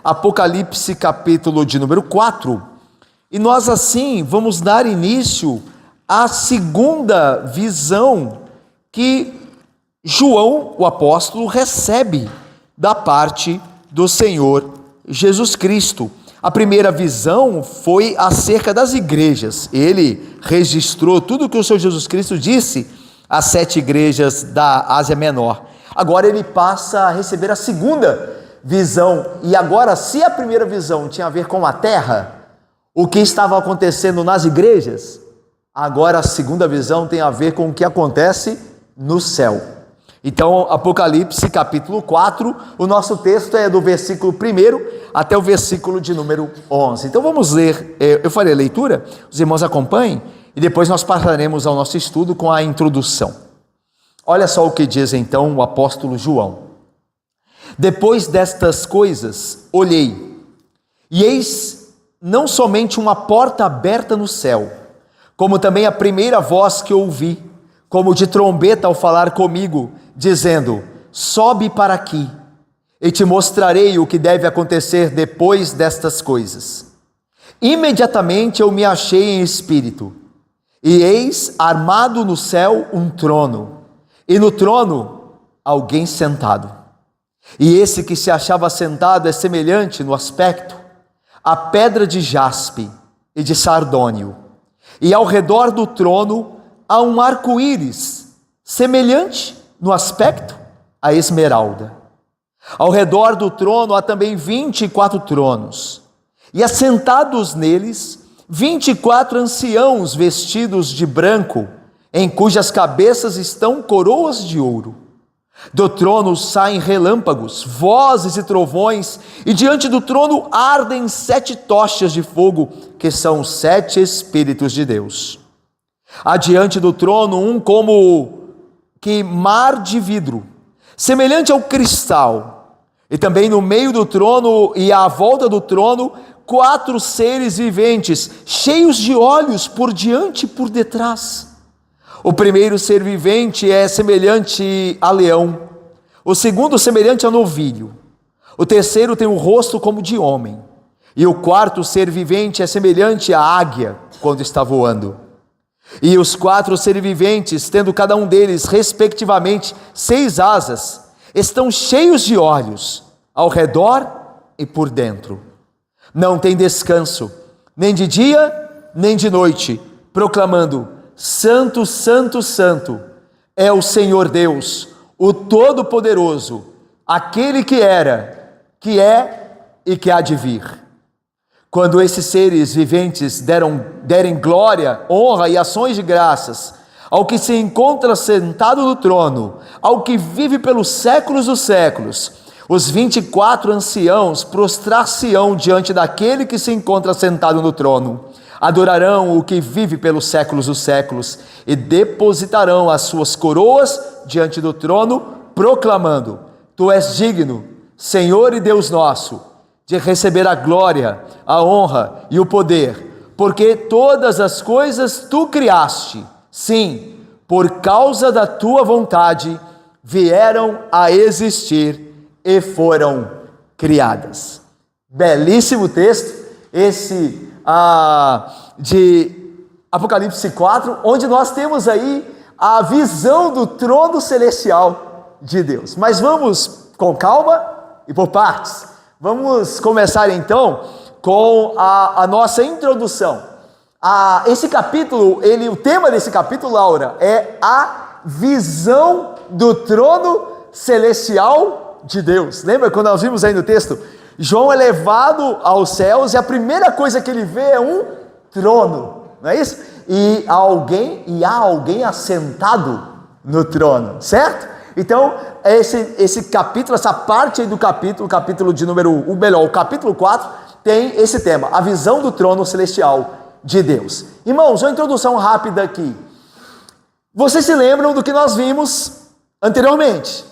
Apocalipse capítulo de número 4, e nós assim vamos dar início à segunda visão que João, o apóstolo, recebe da parte do Senhor Jesus Cristo. A primeira visão foi acerca das igrejas. Ele registrou tudo o que o Senhor Jesus Cristo disse às 7 igrejas da Ásia Menor. Agora ele passa a receber a segunda visão. E agora, se a primeira visão tinha a ver com a terra, o que estava acontecendo nas igrejas, agora a segunda visão tem a ver com o que acontece no céu. Então, Apocalipse capítulo 4, o nosso texto é do versículo 1 até o versículo de número 11. Então vamos ler, eu farei a leitura, os irmãos acompanhem, e depois nós passaremos ao nosso estudo com a introdução. Olha só o que diz então o apóstolo João. Depois destas coisas, olhei, e eis não somente uma porta aberta no céu, como também a primeira voz que ouvi, como de trombeta ao falar comigo, dizendo: sobe para aqui, e te mostrarei o que deve acontecer depois destas coisas. Imediatamente eu me achei em espírito, e eis armado no céu um trono, e no trono alguém sentado. E esse que se achava sentado é semelhante no aspecto à pedra de jaspe e de sardônio, e ao redor do trono há um arco-íris, semelhante no aspecto à esmeralda. Ao redor do trono há também 24 tronos, e assentados neles 24 anciãos vestidos de branco, em cujas cabeças estão coroas de ouro. Do trono saem relâmpagos, vozes e trovões, e diante do trono ardem 7 tochas de fogo, que são os 7 Espíritos de Deus. Adiante do trono um como que mar de vidro, semelhante ao cristal, e também no meio do trono e à volta do trono 4 seres viventes, cheios de olhos por diante e por detrás. O primeiro ser vivente é semelhante a leão, o segundo semelhante a novilho, o terceiro tem o rosto como de homem, e o quarto ser vivente é semelhante à águia quando está voando. E os 4 seres viventes, tendo cada um deles respectivamente 6 asas, estão cheios de olhos ao redor e por dentro. Não tem descanso, nem de dia, nem de noite, proclamando: Santo, Santo, Santo é o Senhor Deus, o Todo-Poderoso, aquele que era, que é e que há de vir. Quando esses seres viventes derem glória, honra e ações de graças ao que se encontra sentado no trono, ao que vive pelos séculos dos séculos, os 24 anciãos prostrar-se-ão diante daquele que se encontra sentado no trono, adorarão o que vive pelos séculos dos séculos e depositarão as suas coroas diante do trono, proclamando: Tu és digno, Senhor e Deus nosso, de receber a glória, a honra e o poder, porque todas as coisas Tu criaste, sim, por causa da Tua vontade, vieram a existir e foram criadas. Belíssimo texto, esse de Apocalipse 4, onde nós temos aí a visão do trono celestial de Deus. Mas vamos com calma e por partes. Vamos começar então com a nossa introdução. Esse capítulo, o tema desse capítulo, Laura, é a visão do trono celestial de Deus. Lembra quando nós vimos aí no texto? João é levado aos céus e a primeira coisa que ele vê é um trono, não é isso? E há alguém assentado no trono, certo? Então, esse capítulo, essa parte aí do capítulo, o capítulo 4, tem esse tema, a visão do trono celestial de Deus. Irmãos, uma introdução rápida aqui. Vocês se lembram do que nós vimos anteriormente?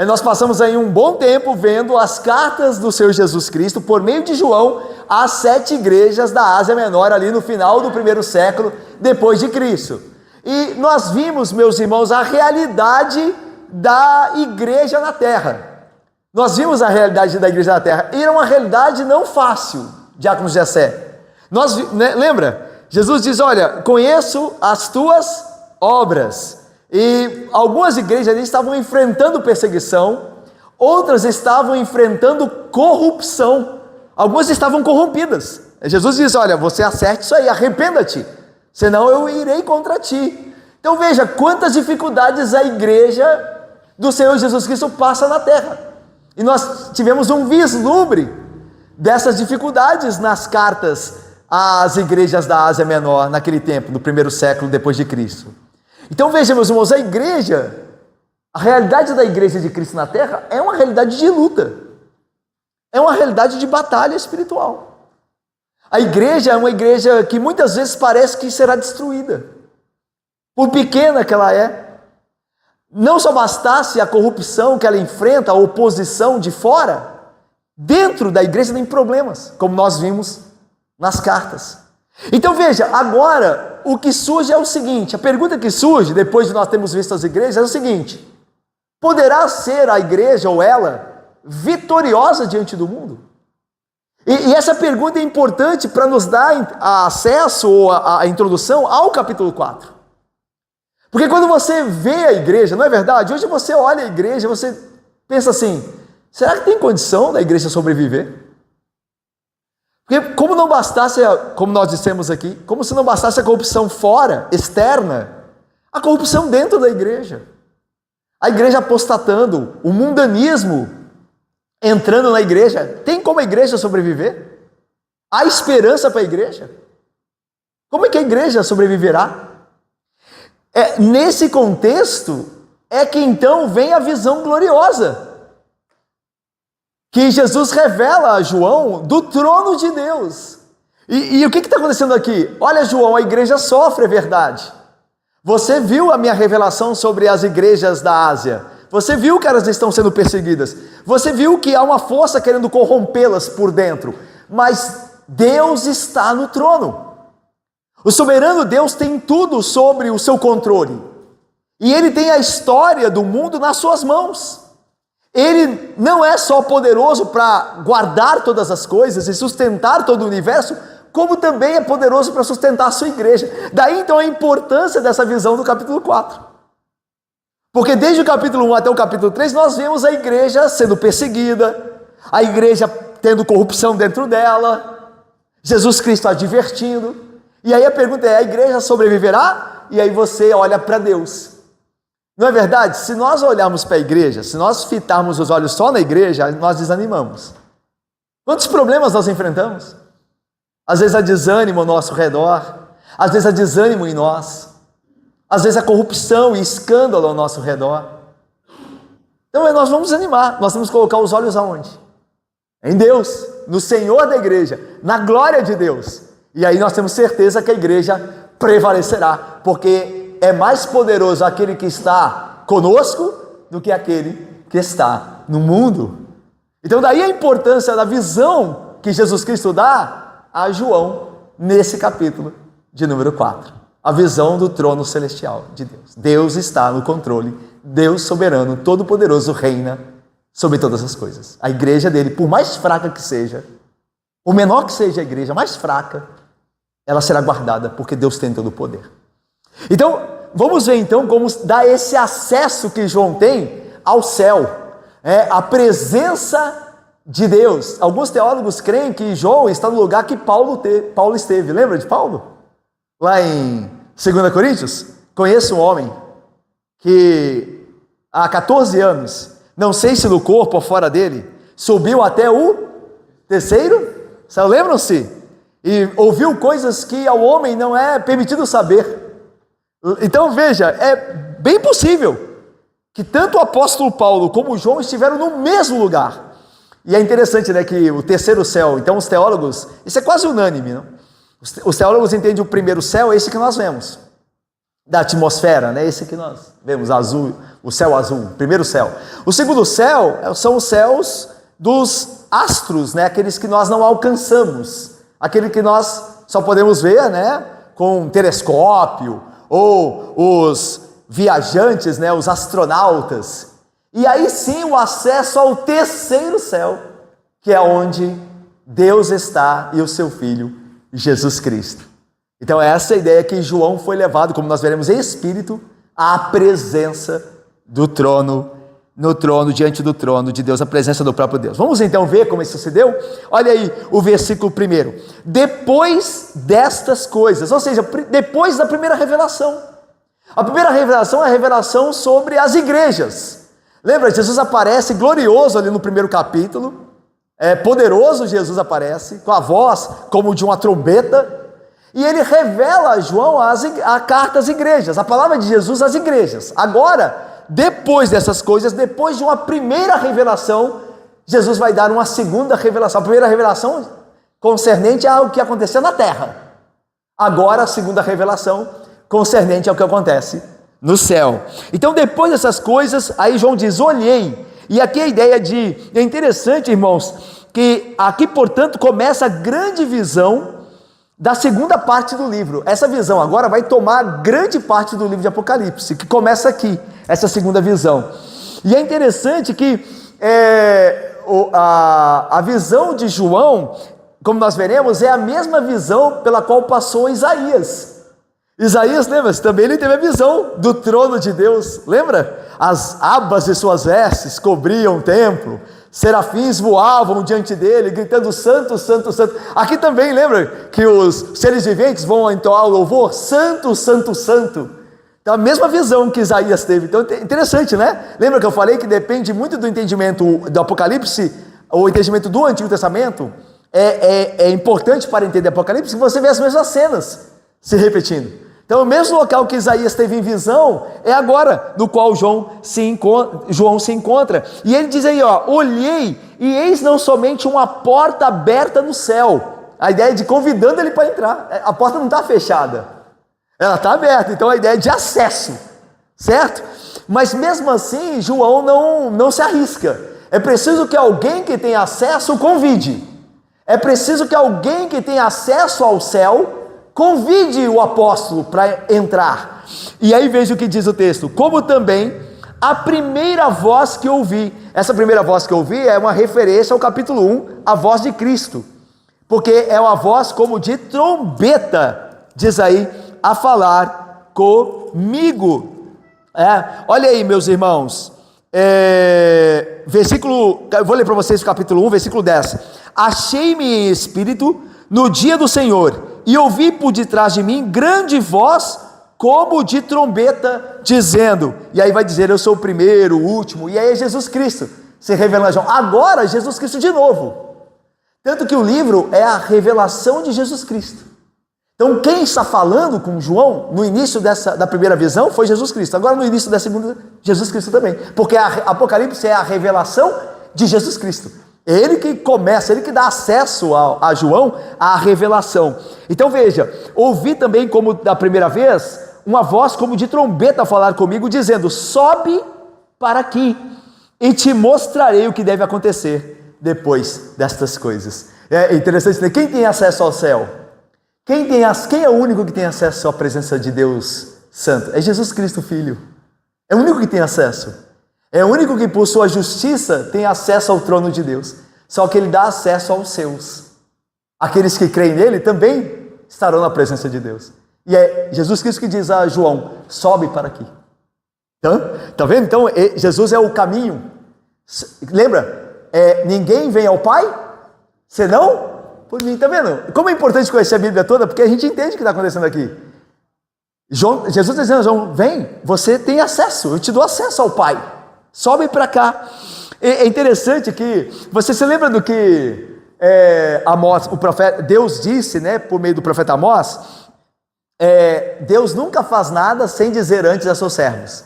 Nós passamos aí um bom tempo vendo as cartas do Senhor Jesus Cristo, por meio de João, às 7 igrejas da Ásia Menor, ali no final do 1º século depois de Cristo. E nós vimos, meus irmãos, a realidade da igreja na terra. Nós vimos a realidade da igreja na terra, e era uma realidade não fácil, diácono Jessé. Lembra? Jesus diz, olha, conheço as tuas obras. E algumas igrejas ali estavam enfrentando perseguição, outras estavam enfrentando corrupção, algumas estavam corrompidas. Jesus diz, olha, você acerte isso aí, arrependa-te, senão eu irei contra ti. Então veja quantas dificuldades a igreja do Senhor Jesus Cristo passa na terra. E nós tivemos um vislumbre dessas dificuldades nas cartas às igrejas da Ásia Menor, naquele tempo, no primeiro século depois de Cristo. Então veja, meus irmãos, a realidade da igreja de Cristo na terra é uma realidade de luta, é uma realidade de batalha espiritual. A igreja é uma igreja que muitas vezes parece que será destruída, por pequena que ela é. Não só bastasse a corrupção que ela enfrenta, a oposição de fora, dentro da igreja tem problemas, como nós vimos nas cartas. Então veja, agora o que surge é o seguinte, a pergunta que surge, depois de nós termos visto as igrejas, é o seguinte: poderá ser a igreja ou ela vitoriosa diante do mundo? E essa pergunta é importante para nos dar acesso ou a introdução ao capítulo 4. Porque quando você vê a igreja, não é verdade? Hoje você olha a igreja, você pensa assim, será que tem condição da igreja sobreviver? Porque como não bastasse, como nós dissemos aqui, como se não bastasse a corrupção fora, externa, a corrupção dentro da igreja. A igreja apostatando, o mundanismo entrando na igreja. Tem como a igreja sobreviver? Há esperança para a igreja? Como é que a igreja sobreviverá? Nesse contexto é que então vem a visão gloriosa que Jesus revela a João do trono de Deus. E o que está acontecendo aqui? Olha, João, a igreja sofre, é verdade. Você viu a minha revelação sobre as igrejas da Ásia. Você viu que elas estão sendo perseguidas. Você viu que há uma força querendo corrompê-las por dentro. Mas Deus está no trono. O soberano Deus tem tudo sobre o seu controle. E Ele tem a história do mundo nas suas mãos. Ele não é só poderoso para guardar todas as coisas e sustentar todo o universo, como também é poderoso para sustentar a sua igreja. Daí então a importância dessa visão do capítulo 4. Porque desde o capítulo 1 até o capítulo 3, nós vemos a igreja sendo perseguida, a igreja tendo corrupção dentro dela, Jesus Cristo advertindo. E aí a pergunta é, a igreja sobreviverá? E aí você olha para Deus. Não é verdade? Se nós olharmos para a igreja, se nós fitarmos os olhos só na igreja, nós desanimamos. Quantos problemas nós enfrentamos? Às vezes há desânimo ao nosso redor, às vezes há desânimo em nós, às vezes há corrupção e escândalo ao nosso redor. Então nós vamos desanimar, nós temos que colocar os olhos aonde? Em Deus, no Senhor da igreja, na glória de Deus. E aí nós temos certeza que a igreja prevalecerá, porque é mais poderoso aquele que está conosco do que aquele que está no mundo. Então daí a importância da visão que Jesus Cristo dá a João nesse capítulo de número 4. A visão do trono celestial de Deus. Deus está no controle, Deus soberano, todo-poderoso reina sobre todas as coisas. A igreja dele, por mais fraca que seja, o menor que seja a igreja, mais fraca, ela será guardada, porque Deus tem todo o poder. Então, vamos ver então como dá esse acesso que João tem ao céu, a presença de Deus. Alguns teólogos creem que João está no lugar que Paulo esteve. Lembra de Paulo? Lá em 2 Coríntios, conheço um homem que há 14 anos, não sei se no corpo ou fora dele, subiu até o terceiro céu, lembram-se? E ouviu coisas que ao homem não é permitido saber. Então veja, é bem possível que tanto o apóstolo Paulo como João estiveram no mesmo lugar. E é interessante, né, que o terceiro céu, então os teólogos, isso é quase unânime, não? Os teólogos entendem o primeiro céu, esse que nós vemos, da atmosfera, né, esse que nós vemos, azul, o céu azul, primeiro céu. O segundo céu são os céus dos astros, né, aqueles que nós não alcançamos, aquele que nós só podemos ver, né, com um telescópio, ou os viajantes, né, os astronautas. E aí sim o acesso ao terceiro céu, que é onde Deus está e o seu Filho, Jesus Cristo. Então essa é a ideia que João foi levado, como nós veremos em espírito, à presença do trono, no trono, diante do trono de Deus, a presença do próprio Deus. Vamos então ver como isso se deu? Olha aí o versículo 1. Depois destas coisas, ou seja, depois da primeira revelação. A primeira revelação é a revelação sobre as igrejas. Lembra, Jesus aparece glorioso ali no primeiro capítulo, poderoso Jesus aparece, com a voz como de uma trombeta, e ele revela a João a carta às igrejas, a palavra de Jesus às igrejas. Agora, depois dessas coisas, depois de uma primeira revelação, Jesus vai dar uma segunda revelação. A primeira revelação concernente ao que aconteceu na terra. Agora a segunda revelação concernente ao que acontece no céu. Então depois dessas coisas, aí João diz, olhei. E aqui a ideia é interessante, irmãos, que aqui portanto começa a grande visão da segunda parte do livro. Essa visão agora vai tomar grande parte do livro de Apocalipse, que começa aqui, essa segunda visão. E é interessante que a visão de João, como nós veremos, é a mesma visão pela qual passou Isaías. Isaías, lembra-se, também ele teve a visão do trono de Deus, lembra? As abas de suas vestes cobriam o templo, serafins voavam diante dele, gritando santo, santo, santo. Aqui também, lembra que os seres viventes vão entoar o louvor, santo, santo, santo. Então a mesma visão que Isaías teve. Então interessante, né? Lembra que eu falei que depende muito do entendimento do Apocalipse, o entendimento do Antigo Testamento, é importante para entender Apocalipse, que você vê as mesmas cenas se repetindo. Então o mesmo local que Isaías teve em visão, é agora no qual João se encontra. E ele diz aí, ó, olhei e eis não somente uma porta aberta no céu. A ideia de convidando ele para entrar. A porta não está fechada, ela está aberta. Então a ideia é de acesso, certo? Mas mesmo assim João não se arrisca. É preciso que alguém que tem acesso convide. É preciso que alguém que tem acesso ao céu convide o apóstolo para entrar. E aí veja o que diz o texto. Como também a primeira voz que ouvi. Essa primeira voz que ouvi é uma referência ao capítulo 1, a voz de Cristo. Porque é uma voz como de trombeta, diz aí, a falar comigo. Olha aí, meus irmãos. Eu vou ler para vocês o capítulo 1, versículo 10. Achei-me em espírito no dia do Senhor, e ouvi por detrás de mim grande voz, como de trombeta, dizendo, e aí vai dizer, eu sou o primeiro, o último, e aí é Jesus Cristo se revelando a João. Agora Jesus Cristo de novo, tanto que o livro é a revelação de Jesus Cristo. Então quem está falando com João, no início da primeira visão, foi Jesus Cristo. Agora no início da segunda, Jesus Cristo também, porque Apocalipse é a revelação de Jesus Cristo. Ele que começa, ele que dá acesso a João à revelação. Então veja, ouvi também, como da primeira vez, uma voz como de trombeta falar comigo, dizendo, sobe para aqui e te mostrarei o que deve acontecer depois destas coisas. É interessante, né? Quem tem acesso ao céu? Quem é o único que tem acesso à presença de Deus Santo? É Jesus Cristo, Filho. É o único que tem acesso. É o único que por sua justiça tem acesso ao trono de Deus. Só que ele dá acesso aos seus. Aqueles que creem nele também estarão na presença de Deus. E é Jesus Cristo que diz a João, sobe para aqui. Então, tá vendo? Então Jesus é o caminho. Lembra? Ninguém vem ao Pai senão por mim. Tá vendo? Como é importante conhecer a Bíblia toda, porque a gente entende o que está acontecendo aqui. Jesus está dizendo a João, vem, você tem acesso, eu te dou acesso ao Pai. Sobe para cá. É interessante que você se lembra do que Amós, o profeta, Deus disse, né, por meio do profeta Amós, Deus nunca faz nada sem dizer antes a seus servos.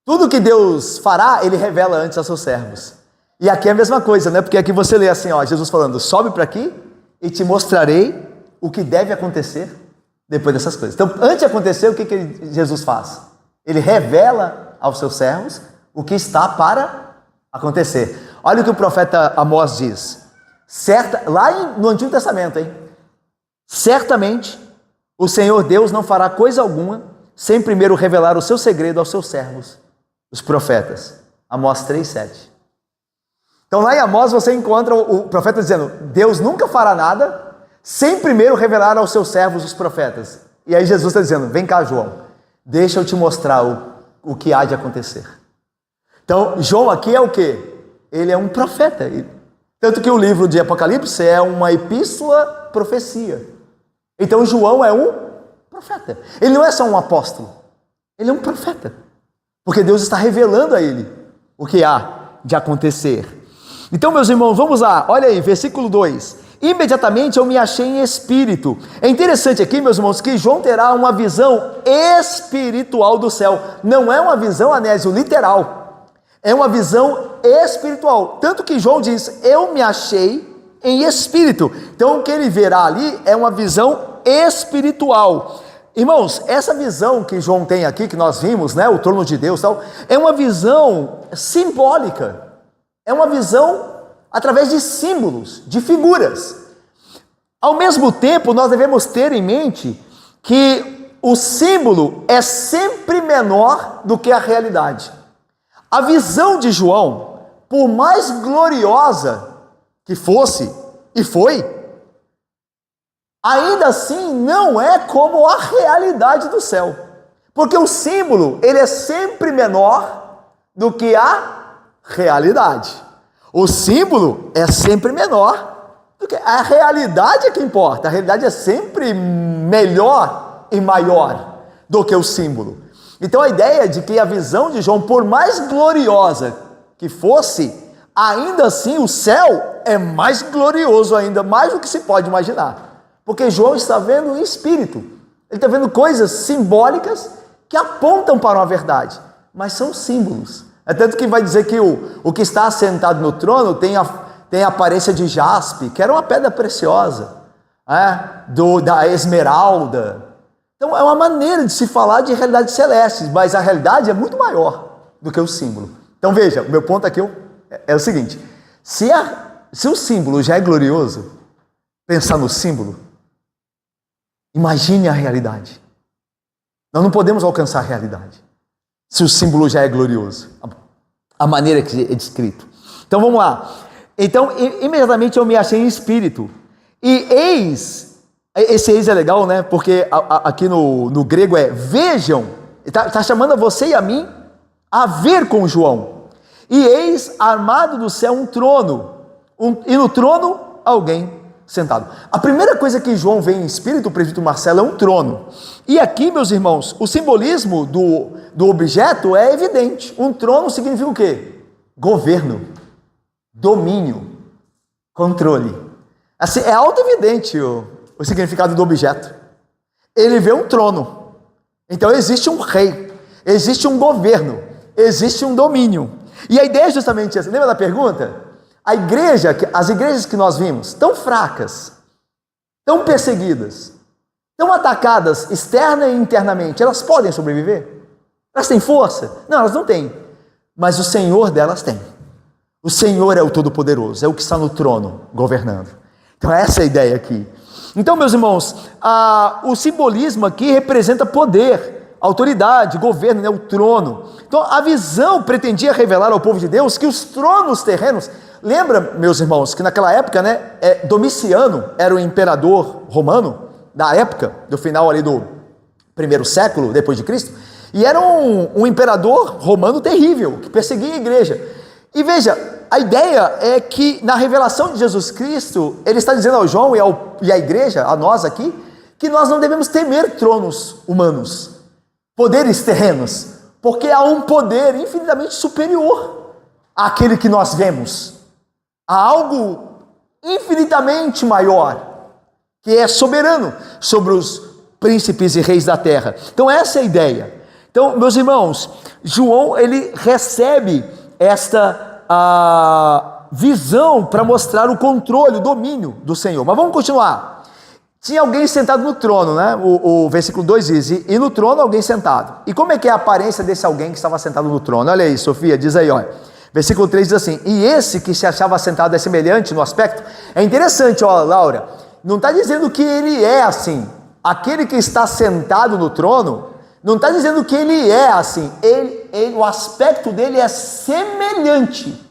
Tudo que Deus fará, ele revela antes a seus servos. E aqui é a mesma coisa, né? Porque aqui você lê assim, ó, Jesus falando, sobe para aqui e te mostrarei o que deve acontecer depois dessas coisas. Então, antes de acontecer, o que Jesus faz? Ele revela aos seus servos o que está para acontecer. Olha o que o profeta Amós diz. No Antigo Testamento, hein? Certamente o Senhor Deus não fará coisa alguma sem primeiro revelar o seu segredo aos seus servos, os profetas. Amós 3:7. Então lá em Amós você encontra o profeta dizendo: Deus nunca fará nada sem primeiro revelar aos seus servos os profetas. E aí Jesus está dizendo: vem cá, João, deixa eu te mostrar o que há de acontecer. Então João aqui é o quê? Ele é um profeta. Tanto que o livro de Apocalipse é uma epístola profecia. Então João é um profeta. Ele não é só um apóstolo, ele é um profeta. Porque Deus está revelando a ele o que há de acontecer. Então, meus irmãos, vamos lá. Olha aí, versículo 2. Imediatamente eu me achei em espírito. É interessante aqui, meus irmãos, que João terá uma visão espiritual do céu. Não é uma visão, Anésio, literal. É uma visão espiritual. Tanto que João diz: eu me achei em espírito. Então o que ele verá ali é uma visão espiritual. Irmãos, essa visão que João tem aqui, que nós vimos, né, o trono de Deus, tal, é uma visão simbólica. É uma visão através de símbolos, de figuras. Ao mesmo tempo, nós devemos ter em mente que o símbolo é sempre menor do que a realidade. A visão de João, por mais gloriosa que fosse, e foi, ainda assim não é como a realidade do céu. Porque o símbolo, ele é sempre menor do que a realidade. O símbolo é sempre menor do que a realidade, é que importa. A realidade é sempre melhor e maior do que o símbolo. Então a ideia de que a visão de João, por mais gloriosa que fosse, ainda assim o céu é mais glorioso ainda, mais do que se pode imaginar. Porque João está vendo em espírito. Ele está vendo coisas simbólicas que apontam para uma verdade, mas são símbolos. É tanto que vai dizer que o que está assentado no trono tem a aparência de jaspe, que era uma pedra preciosa, da esmeralda. Então é uma maneira de se falar de realidades celestes, mas a realidade é muito maior do que o símbolo. Então veja, o meu ponto aqui é o seguinte: se o símbolo já é glorioso, pensar no símbolo, imagine a realidade. Nós não podemos alcançar a realidade se o símbolo já é glorioso, a maneira que é descrito. Então vamos lá. Então imediatamente eu me achei em espírito, e eis, esse eis é legal, né? Porque aqui no grego é vejam, está chamando a você e a mim a ver com João. E eis armado do céu um trono, e no trono alguém sentado. A primeira coisa que João vê em espírito, o presbítero Marcelo, é um trono. E aqui, meus irmãos, o simbolismo do objeto é evidente. Um trono significa o quê? Governo, domínio, controle. Assim, é auto-evidente o significado do objeto. Ele vê um trono. Então existe um rei, existe um governo, existe um domínio. E a ideia é justamente essa. Lembra da pergunta? As igrejas que nós vimos, tão fracas, tão perseguidas, tão atacadas externa e internamente, elas podem sobreviver? Elas têm força? Não, elas não têm. Mas o Senhor delas tem. O Senhor é o Todo-Poderoso, é o que está no trono governando. Então essa é a ideia aqui. Então, meus irmãos, o simbolismo aqui representa poder, autoridade, governo, né, o trono. Então a visão pretendia revelar ao povo de Deus que os tronos terrenos... Lembra, meus irmãos, que naquela época, né, Domiciano era o imperador romano da época, do final ali do 1º século depois de Cristo, e era um imperador romano terrível, que perseguia a igreja. E veja, a ideia é que na revelação de Jesus Cristo, ele está dizendo ao João e à igreja, a nós aqui, que nós não devemos temer tronos humanos, poderes terrenos, porque há um poder infinitamente superior àquele que nós vemos. Há algo infinitamente maior, que é soberano sobre os príncipes e reis da terra. Então essa é a ideia. Então, meus irmãos, João, ele recebe esta visão para mostrar o controle, o domínio do Senhor. Mas vamos continuar. Tinha alguém sentado no trono, né? O versículo 2 diz, e no trono alguém sentado. E como é que é a aparência desse alguém que estava sentado no trono? Olha aí, Sofia, diz aí, olha. Versículo 3 diz assim, e esse que se achava sentado é semelhante no aspecto. É interessante, ó, Laura, não está dizendo que ele é assim. Aquele que está sentado no trono, não está dizendo que ele é assim. Ele o aspecto dele é semelhante.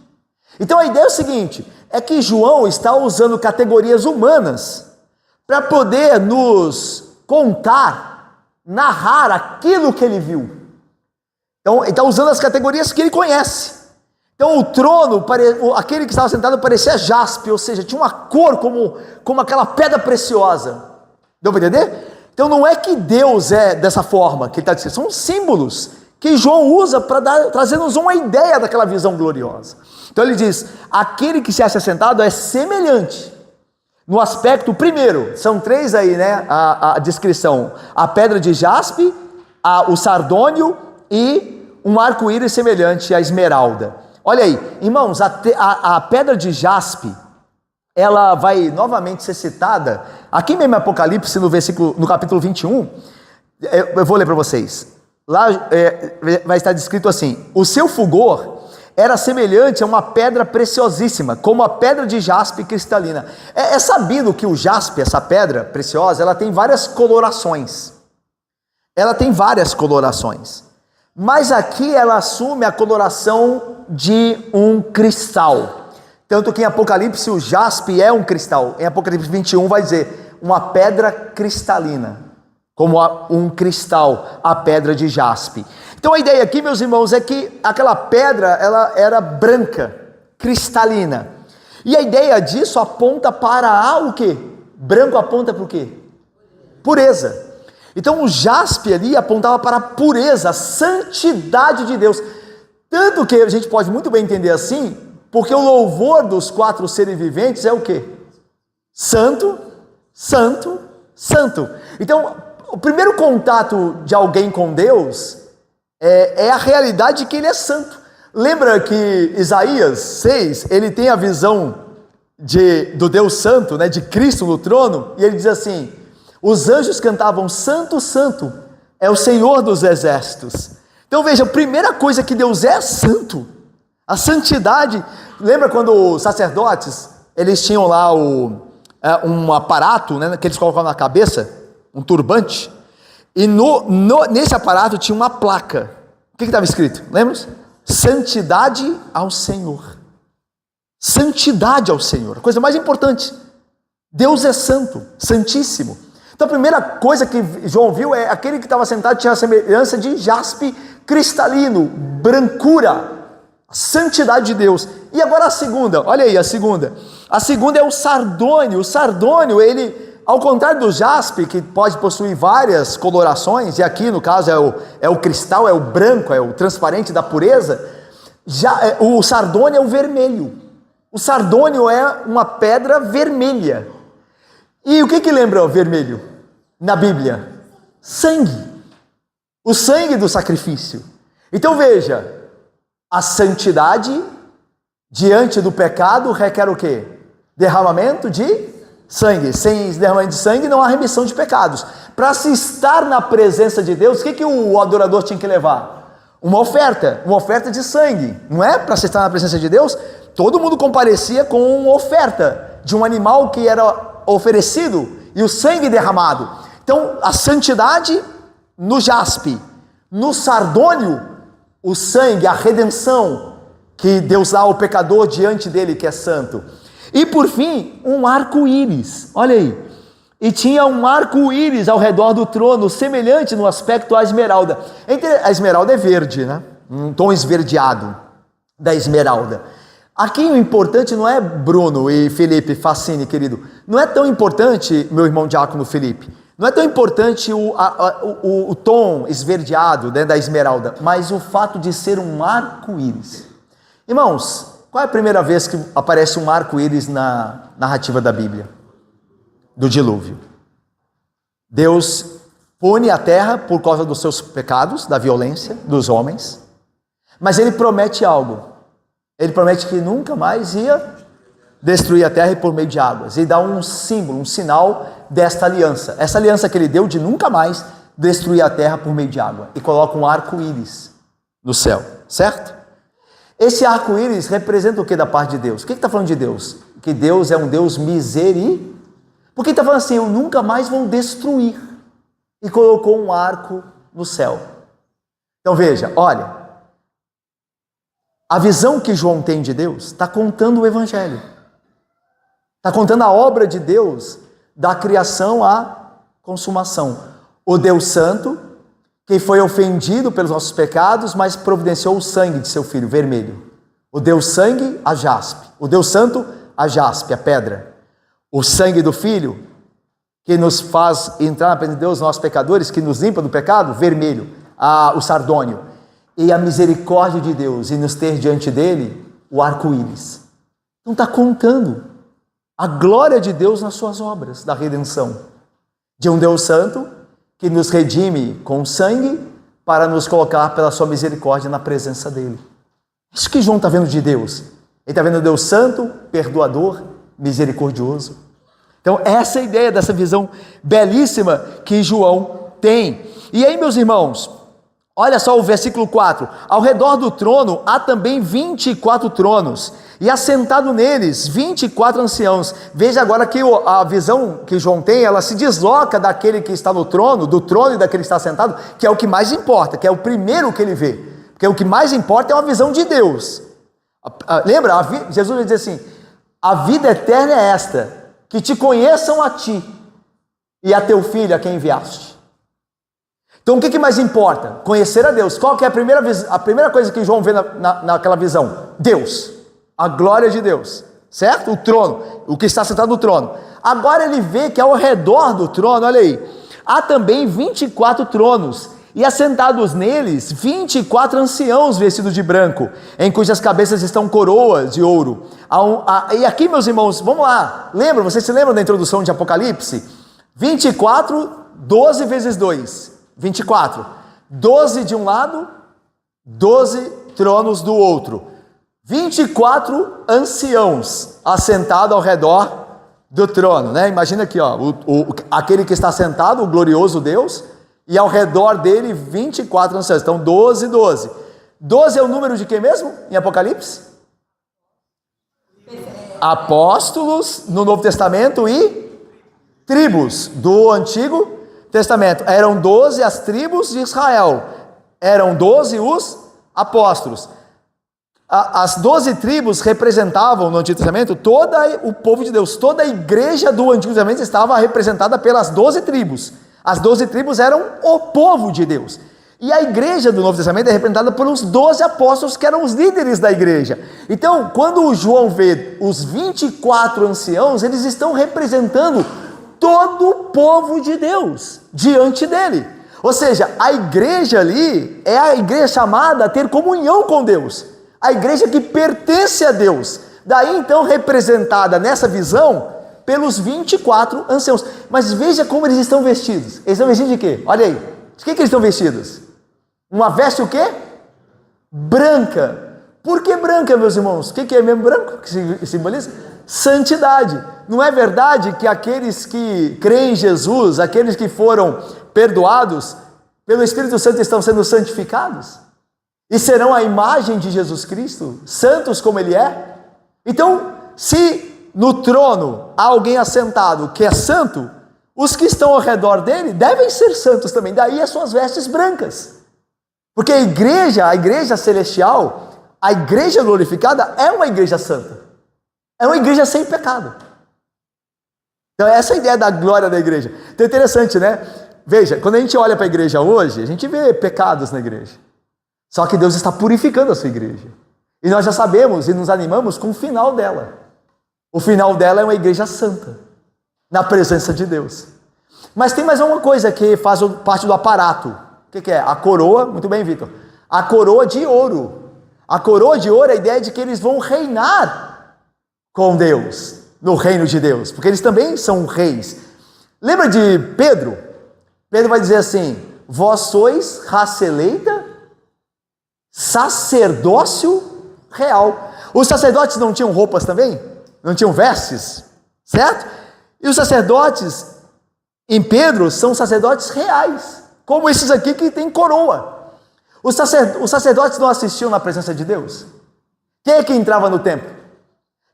Então a ideia é o seguinte, é que João está usando categorias humanas para poder nos contar, narrar aquilo que ele viu. Então ele está usando as categorias que ele conhece. Então o trono, aquele que estava sentado parecia jaspe, ou seja, tinha uma cor como aquela pedra preciosa. Deu para entender? Então não é que Deus é dessa forma que ele está dizendo, são símbolos que João usa para trazer-nos uma ideia daquela visão gloriosa. Então ele diz, aquele que se acha sentado é semelhante no aspecto, primeiro, são três aí, né, a descrição, a pedra de jaspe, o sardônio e um arco-íris semelhante à esmeralda. Olha aí, irmãos, a pedra de jaspe, ela vai novamente ser citada, aqui mesmo em Apocalipse, no capítulo 21, eu vou ler para vocês, lá vai estar descrito assim, o seu fulgor era semelhante a uma pedra preciosíssima, como a pedra de jaspe cristalina. É sabido que o jaspe, essa pedra preciosa, ela tem várias colorações. Mas aqui ela assume a coloração de um cristal. Tanto que em Apocalipse o jaspe é um cristal. Em Apocalipse 21 vai dizer uma pedra cristalina, como um cristal, a pedra de jaspe. Então a ideia aqui, meus irmãos, é que aquela pedra, ela era branca, cristalina. E a ideia disso aponta para o quê? Branco aponta para o quê? Pureza. Então o jaspe ali apontava para a pureza, a santidade de Deus. Tanto que a gente pode muito bem entender assim, porque o louvor dos quatro seres viventes é o quê? Santo, santo, santo. Então, o primeiro contato de alguém com Deus é a realidade de que ele é santo. Lembra que Isaías 6, ele tem a visão do Deus santo, né, de Cristo no trono, e ele diz assim, os anjos cantavam santo, santo, é o Senhor dos exércitos. Então veja, a primeira coisa que Deus é santo, a santidade. Lembra quando os sacerdotes, eles tinham lá um aparato, né, que eles colocavam na cabeça, um turbante, e nesse aparato tinha uma placa. O que estava escrito? Lembra? Santidade ao Senhor. Santidade ao Senhor, a coisa mais importante. Deus é santo, santíssimo. Então a primeira coisa que João viu é aquele que estava sentado tinha a semelhança de jaspe cristalino, brancura, santidade de Deus. E agora a segunda, olha aí a segunda. A segunda é o sardônio. O sardônio, ele, ao contrário do jaspe, que pode possuir várias colorações, e aqui no caso é o cristal, é o branco, é o transparente da pureza, o sardônio é o vermelho. O sardônio é uma pedra vermelha. E o que lembra o vermelho na Bíblia? Sangue. O sangue do sacrifício. Então veja, a santidade diante do pecado requer o quê? Derramamento de sangue. Sem derramamento de sangue não há remissão de pecados. Para se estar na presença de Deus, o que o adorador tinha que levar? Uma oferta de sangue, não é? Para se estar na presença de Deus, todo mundo comparecia com uma oferta de um animal que era oferecido e o sangue derramado. Então a santidade no jaspe, no sardônio, o sangue, a redenção que Deus dá ao pecador diante dele que é santo. E por fim, um arco-íris, olha aí, e tinha um arco-íris ao redor do trono, semelhante no aspecto à esmeralda. A esmeralda é verde, né? Um tom esverdeado da esmeralda. Aqui o importante não é Bruno e Felipe Facini, querido, não é tão importante, meu irmão diácono Felipe, não é tão importante o tom esverdeado, né, da esmeralda, mas o fato de ser um arco-íris. Irmãos, qual é a primeira vez que aparece um arco-íris na narrativa da Bíblia? Do dilúvio. Deus pune a terra por causa dos seus pecados, da violência dos homens, mas ele promete algo. Ele promete que nunca mais ia destruir a terra por meio de águas. E dá um símbolo, um sinal desta aliança. Essa aliança que ele deu de nunca mais destruir a terra por meio de água. E coloca um arco-íris no céu, certo? Esse arco-íris representa o que da parte de Deus? O que está falando de Deus? Que Deus é um Deus misericordioso. Porque está falando assim, eu nunca mais vou destruir. E colocou um arco no céu. Então veja, olha, A visão que João tem de Deus está contando o Evangelho. Está contando a obra de Deus, da criação à consumação. O Deus Santo, que foi ofendido pelos nossos pecados, mas providenciou o sangue de seu Filho, vermelho. O Deus Sangue, a jaspe. O Deus Santo, a jaspe, a pedra. O sangue do Filho, que nos faz entrar na presença de Deus, nós pecadores, que nos limpa do pecado, vermelho, o sardônio. E a misericórdia de Deus, e nos ter diante dele, o arco-íris. Então está contando a glória de Deus nas suas obras, da redenção. De um Deus Santo, que nos redime com sangue, para nos colocar pela sua misericórdia na presença dele. Isso que João está vendo de Deus. Ele está vendo Deus Santo, perdoador, misericordioso. Então essa é a ideia dessa visão belíssima que João tem. E aí, meus irmãos, olha só o versículo 4. Ao redor do trono há também 24 tronos, e assentado neles 24 anciãos. Veja agora que a visão que João tem, ela se desloca daquele que está no trono, do trono e daquele que está sentado, que é o que mais importa, que é o primeiro que ele vê. Porque o que mais importa é uma visão de Deus. Lembra? Jesus vai dizer assim: a vida eterna é esta, que te conheçam a ti e a teu filho a quem enviaste. Então o que mais importa? Conhecer a Deus. Qual que é a primeira coisa que João vê naquela visão? Deus, a glória de Deus, certo? O trono, o que está sentado no trono. Agora ele vê que ao redor do trono, olha aí, há também 24 tronos, e assentados neles 24 anciãos vestidos de branco, em cujas cabeças estão coroas de ouro. E aqui, meus irmãos, vamos lá, vocês se lembram da introdução de Apocalipse? 24, 12 vezes 2, 24, 12 de um lado, 12 tronos do outro, 24 anciãos assentados ao redor do trono, né? Imagina aqui, ó, aquele que está sentado, o glorioso Deus, e ao redor dele 24 anciãos. Então 12, 12. 12 é o número de quem mesmo em Apocalipse? Apóstolos no Novo Testamento e tribos do Antigo Testamento. Eram 12 as tribos de Israel, eram 12 os apóstolos. As 12 tribos representavam no Antigo Testamento todo o povo de Deus. Toda a igreja do Antigo Testamento estava representada pelas 12 tribos. As 12 tribos eram o povo de Deus. E a igreja do Novo Testamento é representada pelos 12 apóstolos, que eram os líderes da igreja. Então, quando o João vê os 24 anciãos, eles estão representando todo o povo de Deus diante dele. Ou seja, a igreja ali é a igreja chamada a ter comunhão com Deus. A igreja que pertence a Deus. Daí então representada nessa visão pelos 24 anciãos. Mas veja como eles estão vestidos. Eles estão vestidos de quê? Olha aí. De que eles estão vestidos? Uma veste o quê? Branca. Por que branca, meus irmãos? O que é mesmo branco? Que simboliza? Santidade. Não é verdade que aqueles que creem em Jesus, aqueles que foram perdoados pelo Espírito Santo, estão sendo santificados? E serão a imagem de Jesus Cristo, santos como Ele é? Então, se no trono há alguém assentado que é santo, os que estão ao redor dele devem ser santos também. Daí as suas vestes brancas. Porque a igreja celestial, a igreja glorificada é uma igreja santa. É uma igreja sem pecado. Então essa é a ideia da glória da igreja. Então é interessante, né? Veja, quando a gente olha para a igreja hoje, a gente vê pecados na igreja. Só que Deus está purificando a sua igreja. E nós já sabemos e nos animamos com o final dela. O final dela é uma igreja santa, na presença de Deus. Mas tem mais uma coisa que faz parte do aparato. O que é? A coroa, muito bem, Vitor. A coroa de ouro. A coroa de ouro é a ideia de que eles vão reinar com Deus, no reino de Deus, porque eles também são reis. Lembra de Pedro? Pedro vai dizer assim: vós sois raça eleita, sacerdócio real. Os sacerdotes não tinham roupas também? Não tinham vestes? Certo? E os sacerdotes em Pedro são sacerdotes reais, como esses aqui que têm coroa. Os sacerdotes não assistiam na presença de Deus? Quem é que entrava no templo?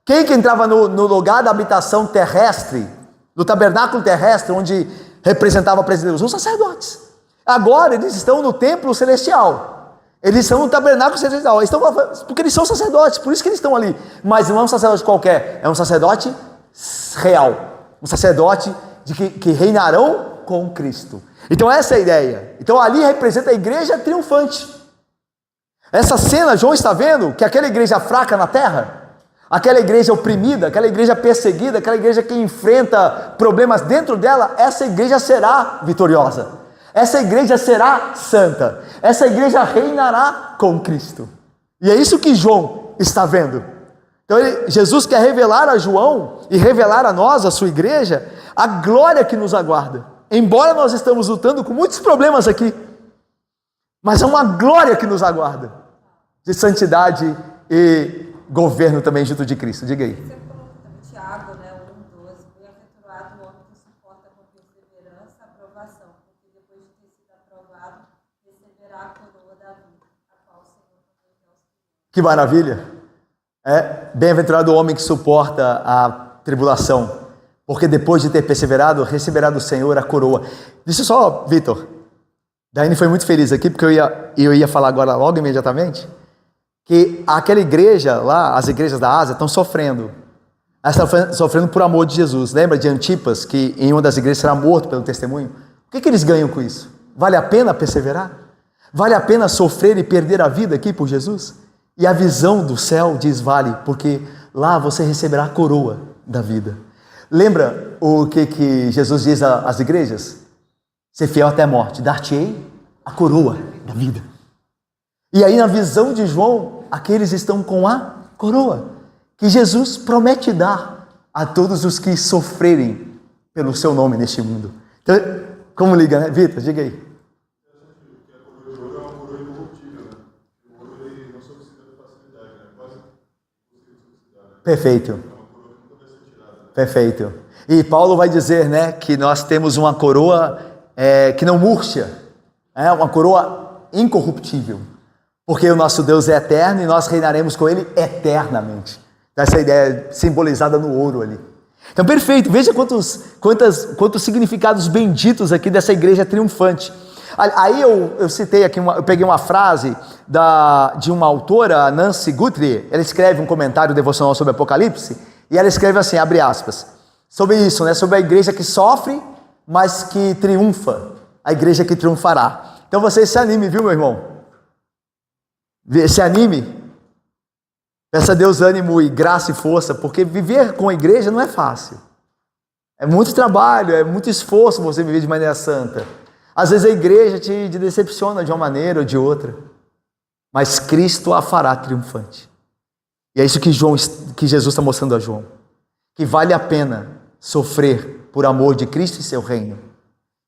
Quem é que entrava no lugar da habitação terrestre, no tabernáculo terrestre, onde representava a presença de Deus? Os sacerdotes. Agora eles estão no templo celestial. Eles são no tabernáculo celestial, porque eles são sacerdotes, por isso que eles estão ali. Mas não é um sacerdote qualquer, é um sacerdote real, um sacerdote que reinarão com Cristo. Então essa é a ideia. Então ali representa a igreja triunfante. Essa cena, João está vendo que aquela igreja fraca na terra, aquela igreja oprimida, aquela igreja perseguida, aquela igreja que enfrenta problemas dentro dela, essa igreja será vitoriosa. Essa igreja será santa. Essa igreja reinará com Cristo. E é isso que João está vendo. Então Jesus quer revelar a João e revelar a nós, a sua igreja, a glória que nos aguarda. Embora nós estamos lutando com muitos problemas aqui, mas é uma glória que nos aguarda, de santidade e governo também junto de Cristo. Diga aí. Você colocou também Tiago, 1,12, bem-aventurado o homem que suporta com perseverança a aprovação, porque depois de ter sido aprovado, receberá a coroa da vida, a qual o Senhor também deu aos que. Que maravilha! Bem-aventurado o homem que suporta a tribulação, porque depois de ter perseverado, receberá do Senhor a coroa. Deixa só, Vitor, Daine foi muito feliz aqui, porque eu ia falar agora logo imediatamente, que aquela igreja lá, as igrejas da Ásia, estão sofrendo. Elas estão sofrendo por amor de Jesus. Lembra de Antipas, que em uma das igrejas será morto pelo testemunho? O que eles ganham com isso? Vale a pena perseverar? Vale a pena sofrer e perder a vida aqui por Jesus? E a visão do céu diz vale, porque lá você receberá a coroa da vida. Lembra o que Jesus diz às igrejas? Ser fiel até a morte, dar-te-ei a coroa da vida. E aí na visão de João, aqueles estão com a coroa, que Jesus promete dar a todos os que sofrerem pelo seu nome neste mundo. Então, como liga, né? Vitor, diga aí. Perfeito. Perfeito. E Paulo vai dizer, que nós temos uma coroa que não murcha, uma coroa incorruptível, porque o nosso Deus é eterno e nós reinaremos com Ele eternamente. Essa ideia simbolizada no ouro ali. Então, perfeito. Veja quantos significados benditos aqui dessa igreja triunfante. Aí eu citei aqui, eu peguei uma frase de uma autora, Nancy Guthrie. Ela escreve um comentário devocional sobre Apocalipse, e ela escreve assim, abre aspas, sobre isso, sobre a igreja que sofre, mas que triunfa, a igreja que triunfará. Então você se anime, viu, meu irmão? Se anime, peça a Deus ânimo e graça e força, porque viver com a igreja não é fácil. É muito trabalho, é muito esforço você viver de maneira santa. Às vezes a igreja te decepciona de uma maneira ou de outra, mas Cristo a fará triunfante. E é isso que Jesus está mostrando a João, que vale a pena sofrer por amor de Cristo e seu reino,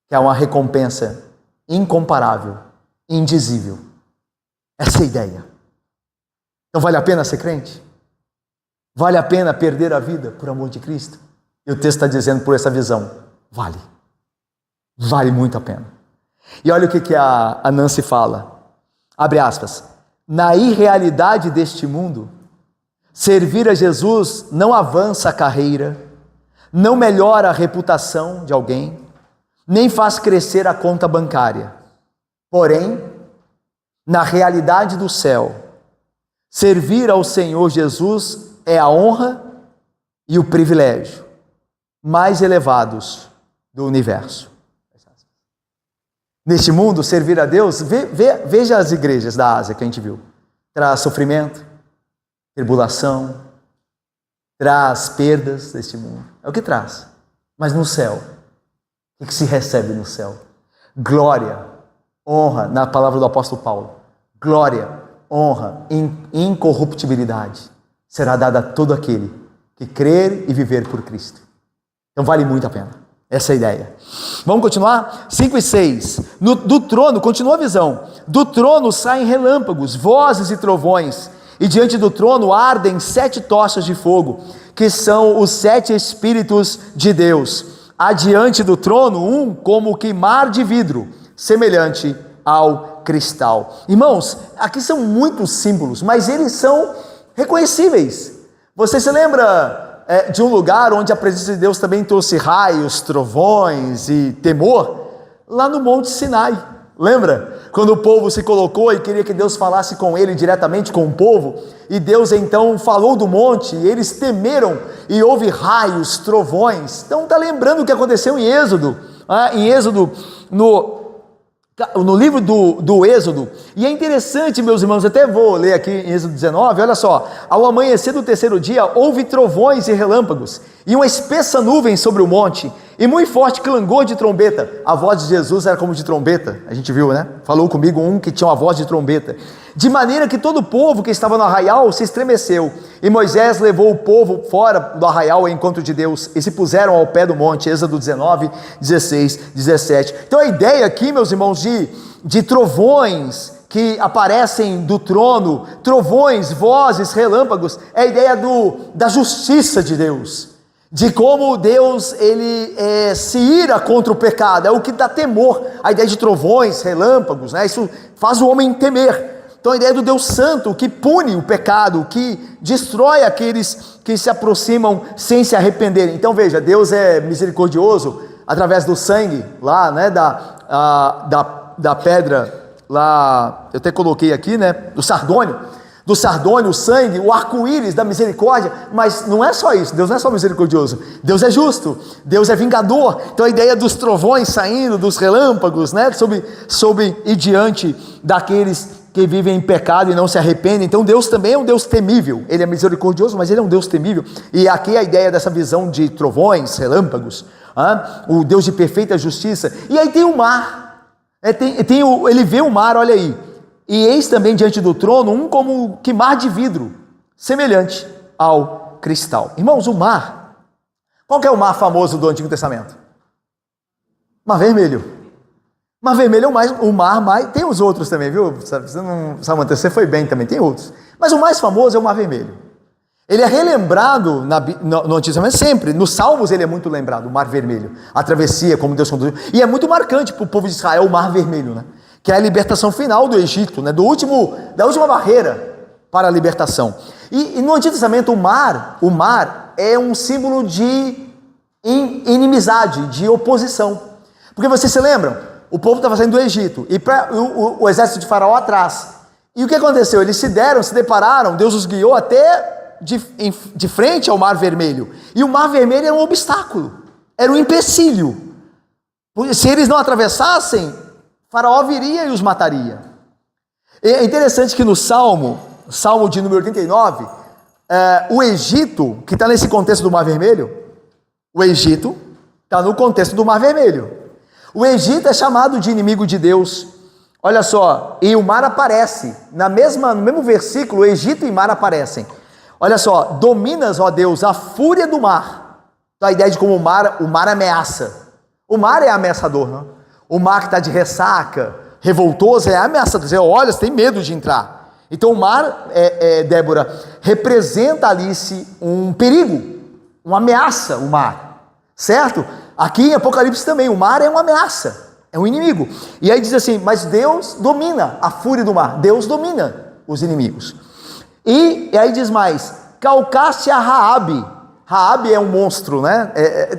que é uma recompensa incomparável, indizível. Essa é a ideia. Então vale a pena ser crente? Vale a pena perder a vida por amor de Cristo? E o texto está dizendo por essa visão, vale. Vale muito a pena. E olha o que a Nancy fala. Abre aspas. Na irrealidade deste mundo, servir a Jesus não avança a carreira, não melhora a reputação de alguém, nem faz crescer a conta bancária. Porém, na realidade do céu, servir ao Senhor Jesus é a honra e o privilégio mais elevados do universo. Neste mundo, servir a Deus, veja as igrejas da Ásia que a gente viu. Traz sofrimento, tribulação, traz perdas deste mundo. É o que traz. Mas no céu, o que se recebe no céu? Glória, honra, na palavra do apóstolo Paulo. Glória, honra, incorruptibilidade será dada a todo aquele que crer e viver por Cristo. Então vale muito a pena. Essa é a ideia. Vamos continuar? 5 e 6. Do trono, continua a visão. Do trono saem relâmpagos, vozes e trovões, e diante do trono ardem 7 tochas de fogo, que são os 7 Espíritos de Deus. Adiante do trono, um como que mar de vidro, semelhante ao cristal. Irmãos, aqui são muitos símbolos, mas eles são reconhecíveis. Você se lembra de um lugar onde a presença de Deus também trouxe raios, trovões e temor? Lá no Monte Sinai. Lembra? Quando o povo se colocou e queria que Deus falasse com ele diretamente com o povo, e Deus então falou do monte, e eles temeram, e houve raios, trovões. Então está lembrando o que aconteceu em Êxodo, no livro do Êxodo. E é interessante, meus irmãos, até vou ler aqui em Êxodo 19, olha só: ao amanhecer do terceiro dia, houve trovões e relâmpagos, e uma espessa nuvem sobre o monte, e muito forte clangor de trombeta. A voz de Jesus era como de trombeta, a gente viu, né? Falou comigo um que tinha uma voz de trombeta, de maneira que todo o povo que estava no arraial se estremeceu, e Moisés levou o povo fora do arraial ao encontro de Deus, e se puseram ao pé do monte. Êxodo 19, 16, 17. Então a ideia aqui, meus irmãos, de trovões que aparecem do trono, trovões, vozes, relâmpagos, é a ideia da justiça de Deus, de como Deus ele se ira contra o pecado, é o que dá temor. A ideia de trovões, relâmpagos, né? Isso faz o homem temer. Então a ideia do Deus Santo que pune o pecado, que destrói aqueles que se aproximam sem se arrependerem. Então veja, Deus é misericordioso através do sangue lá, né, da pedra lá, eu até coloquei aqui, né, do sardônio, o sangue, o arco-íris da misericórdia. Mas não é só isso, Deus não é só misericordioso, Deus é justo, Deus é vingador. Então a ideia dos trovões saindo, dos relâmpagos, né, sobre e diante daqueles que vivem em pecado e não se arrependem. Então Deus também é um Deus temível, Ele é misericordioso, mas Ele é um Deus temível. E aqui a ideia dessa visão de trovões, relâmpagos, o Deus de perfeita justiça. E aí tem o mar, ele vê o mar, olha aí: e eis também diante do trono um como que mar de vidro, semelhante ao cristal. Irmãos, o mar, qual que é o mar famoso do Antigo Testamento? Mar Vermelho. Mar Vermelho é o mar mais, tem os outros também, viu? Samanta, você foi bem também, tem outros. Mas o mais famoso é o Mar Vermelho. Ele é relembrado no Antigo Testamento sempre, nos Salmos ele é muito lembrado, o Mar Vermelho, a travessia, como Deus conduziu. E é muito marcante para o povo de Israel o Mar Vermelho, né? Que é a libertação final do Egito, né? Da última barreira para a libertação. E no Antigo Testamento o mar é um símbolo de inimizade, de oposição. Porque vocês se lembram? O povo estava saindo do Egito, e o exército de Faraó atrás. E o que aconteceu? Eles se depararam, Deus os guiou até de frente ao Mar Vermelho. E o Mar Vermelho era um obstáculo, era um empecilho. Se eles não atravessassem, Faraó viria e os mataria. É interessante que no Salmo de número 89, o Egito, que está nesse contexto do Mar Vermelho, o Egito está no contexto do Mar Vermelho. O Egito é chamado de inimigo de Deus. Olha só, e o mar aparece, no mesmo versículo, o Egito e mar aparecem. Olha só: dominas, ó Deus, a fúria do mar. Então a ideia de como o mar ameaça. O mar é ameaçador, não? O mar que está de ressaca, revoltoso, é ameaçador. Você olha, você tem medo de entrar. Então o mar, Débora, representa ali um perigo, uma ameaça, o mar, certo? Aqui em Apocalipse também, o mar é uma ameaça, é um inimigo. E aí diz assim: mas Deus domina a fúria do mar, Deus domina os inimigos. E aí diz mais: calcaste a Raabe. Raabe é um monstro, né?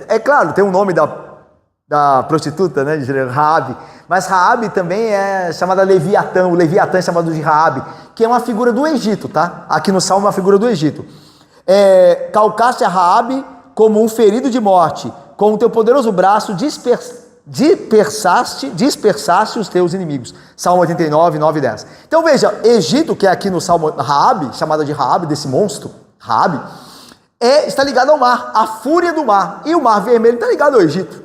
É claro, tem o nome da prostituta, né, de Raabe, mas Raabe também é chamada Leviatã. O Leviatã é chamado de Raabe, que é uma figura do Egito, tá? Aqui no Salmo é uma figura do Egito. Calcaste a Raabe como um ferido de morte, com o teu poderoso braço dispersaste os teus inimigos. Salmo 89, 9 e 10. Então veja, Egito, que é aqui no Salmo, Raabe, chamada de Raabe, desse monstro, Raabe, está ligado ao mar, a fúria do mar. E o Mar Vermelho está ligado ao Egito.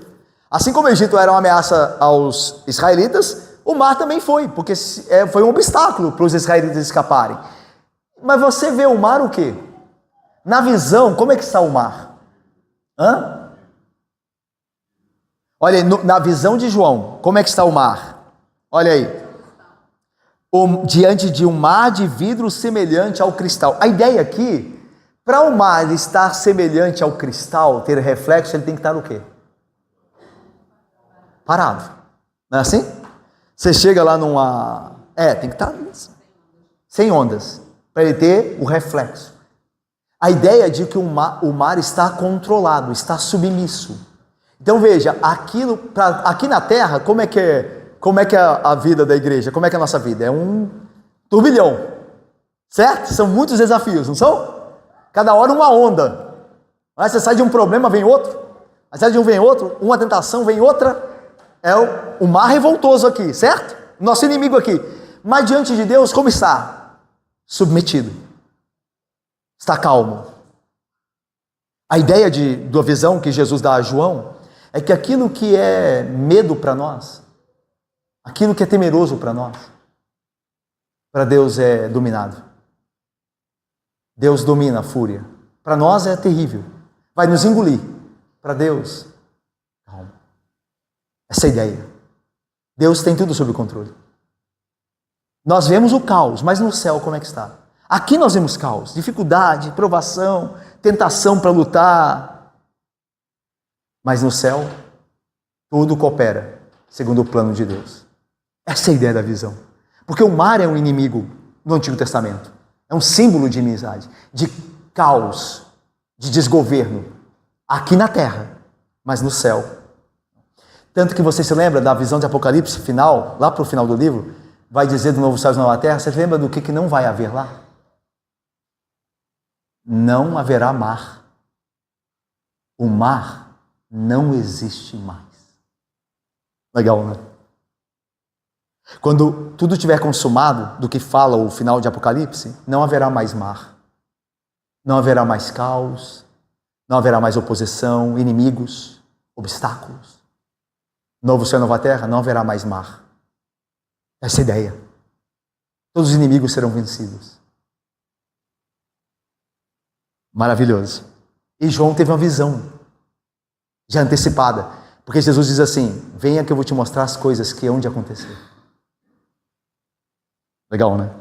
Assim como o Egito era uma ameaça aos israelitas, o mar também foi, porque foi um obstáculo para os israelitas escaparem. Mas você vê o mar o quê? Na visão, como é que está o mar? Olha aí, na visão de João, como é que está o mar? Olha aí, diante de um mar de vidro semelhante ao cristal. A ideia aqui, para o mar estar semelhante ao cristal, ter reflexo, ele tem que estar o quê? Parado, não é assim? Você chega lá tem que estar sem ondas, para ele ter o reflexo. A ideia de que o mar está controlado, está submisso. Então veja, aqui na terra, como é que é como é que é a vida da igreja? Como é que é a nossa vida? É um turbilhão, certo? São muitos desafios, não são? Cada hora uma onda. Aí você sai de um problema, vem outro. Aí sai de um, vem outro. Uma tentação, vem outra. É o mar revoltoso aqui, certo? Nosso inimigo aqui. Mas diante de Deus, como está? Submetido. Está calmo. A ideia da visão que Jesus dá a João é que aquilo que é medo para nós, aquilo que é temeroso para nós, para Deus é dominado. Deus domina a fúria. Para nós é terrível. Vai nos engolir. Para Deus, calma. Essa é a ideia. Deus tem tudo sob controle. Nós vemos o caos, mas no céu como é que está? Aqui nós vemos caos, dificuldade, provação, tentação para lutar. Mas no céu, tudo coopera segundo o plano de Deus. Essa é a ideia da visão. Porque o mar é um inimigo no Antigo Testamento. É um símbolo de inimizade, de caos, de desgoverno. Aqui na terra, mas no céu. Tanto que você se lembra da visão de Apocalipse final, lá para o final do livro, vai dizer do novo céu e nova terra, você lembra do que não vai haver lá? Não haverá mar. O mar não existe mais. Legal, né? Quando tudo estiver consumado, do que fala o final de Apocalipse, não haverá mais mar. Não haverá mais caos. Não haverá mais oposição, inimigos, obstáculos. Novo céu e nova terra, não haverá mais mar. Essa é a ideia. Todos os inimigos serão vencidos. Maravilhoso. E João teve uma visão já antecipada, porque Jesus diz assim: venha que eu vou te mostrar as coisas que hão de acontecer. Legal, né?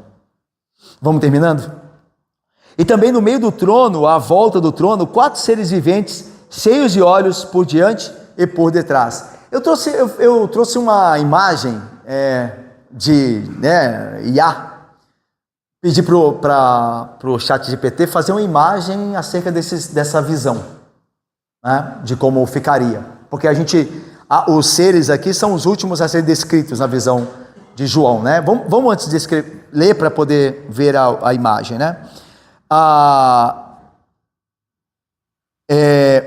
Vamos terminando? E também no meio do trono, à volta do trono, 4 seres viventes, cheios de olhos por diante e por detrás. Eu trouxe uma imagem de IA. Pedi para o chat GPT fazer uma imagem acerca dessa visão, né, de como ficaria. Porque os seres aqui são os últimos a serem descritos na visão de João, né? Vamos antes ler para poder ver a imagem, né?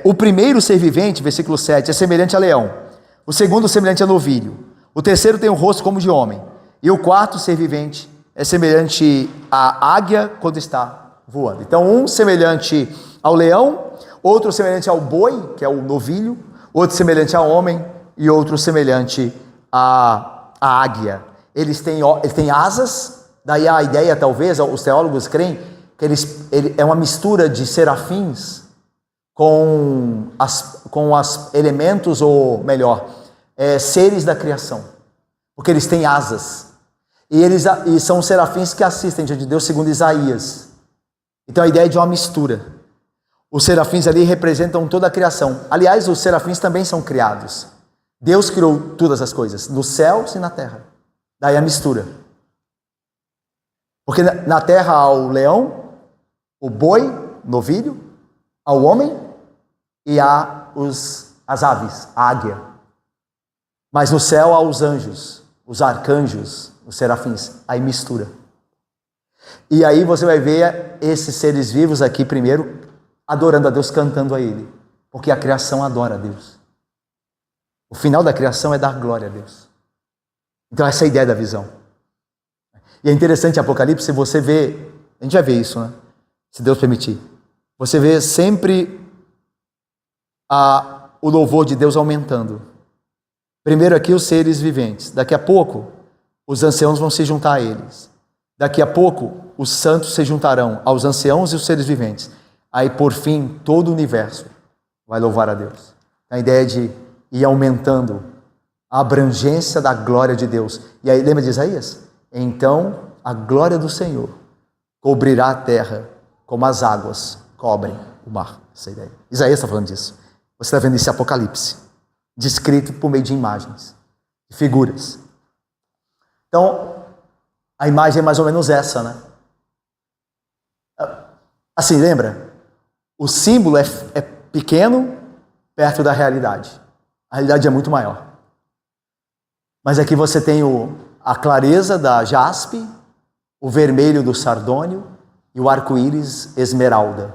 O primeiro ser vivente, versículo 7, é semelhante a leão. O segundo semelhante a novilho. O terceiro tem um rosto como de homem. E o quarto ser vivente é semelhante à águia quando está voando. Então, um semelhante ao leão, outro semelhante ao boi, que é o novilho, outro semelhante ao homem e outro semelhante à águia. Eles têm asas, daí a ideia, talvez, os teólogos creem que ele é uma mistura de serafins com os elementos, ou melhor, seres da criação, porque eles têm asas, e são os serafins que assistem diante de Deus, segundo Isaías. Então a ideia é de uma mistura. Os serafins ali representam toda a criação. Aliás, os serafins também são criados. Deus criou todas as coisas, nos céus e na terra. Daí a mistura. Porque na terra há o leão, o boi, novilho, ao homem, e há as aves, a águia. Mas no céu há os anjos, os arcanjos, os serafins. Aí mistura. E aí você vai ver esses seres vivos aqui primeiro, adorando a Deus, cantando a Ele. Porque a criação adora a Deus. O final da criação é dar glória a Deus. Então essa é a ideia da visão. E é interessante Apocalipse, você vê, a gente vai ver isso, né? Se Deus permitir. Você vê sempre o louvor de Deus aumentando. Primeiro aqui os seres viventes. Daqui a pouco os anciãos vão se juntar a eles. Daqui a pouco os santos se juntarão aos anciãos e os seres viventes. Aí por fim todo o universo vai louvar a Deus. A ideia de ir aumentando a abrangência da glória de Deus. E aí lembra de Isaías? Então a glória do Senhor cobrirá a terra como as águas cobrem o mar. Essa é a ideia. Isaías está falando disso. Você está vendo esse Apocalipse, descrito por meio de imagens, de figuras. Então, a imagem é mais ou menos essa, né? Assim, lembra? O símbolo é pequeno perto da realidade. A realidade é muito maior. Mas aqui você tem a clareza da jaspe, o vermelho do sardônio e o arco-íris esmeralda.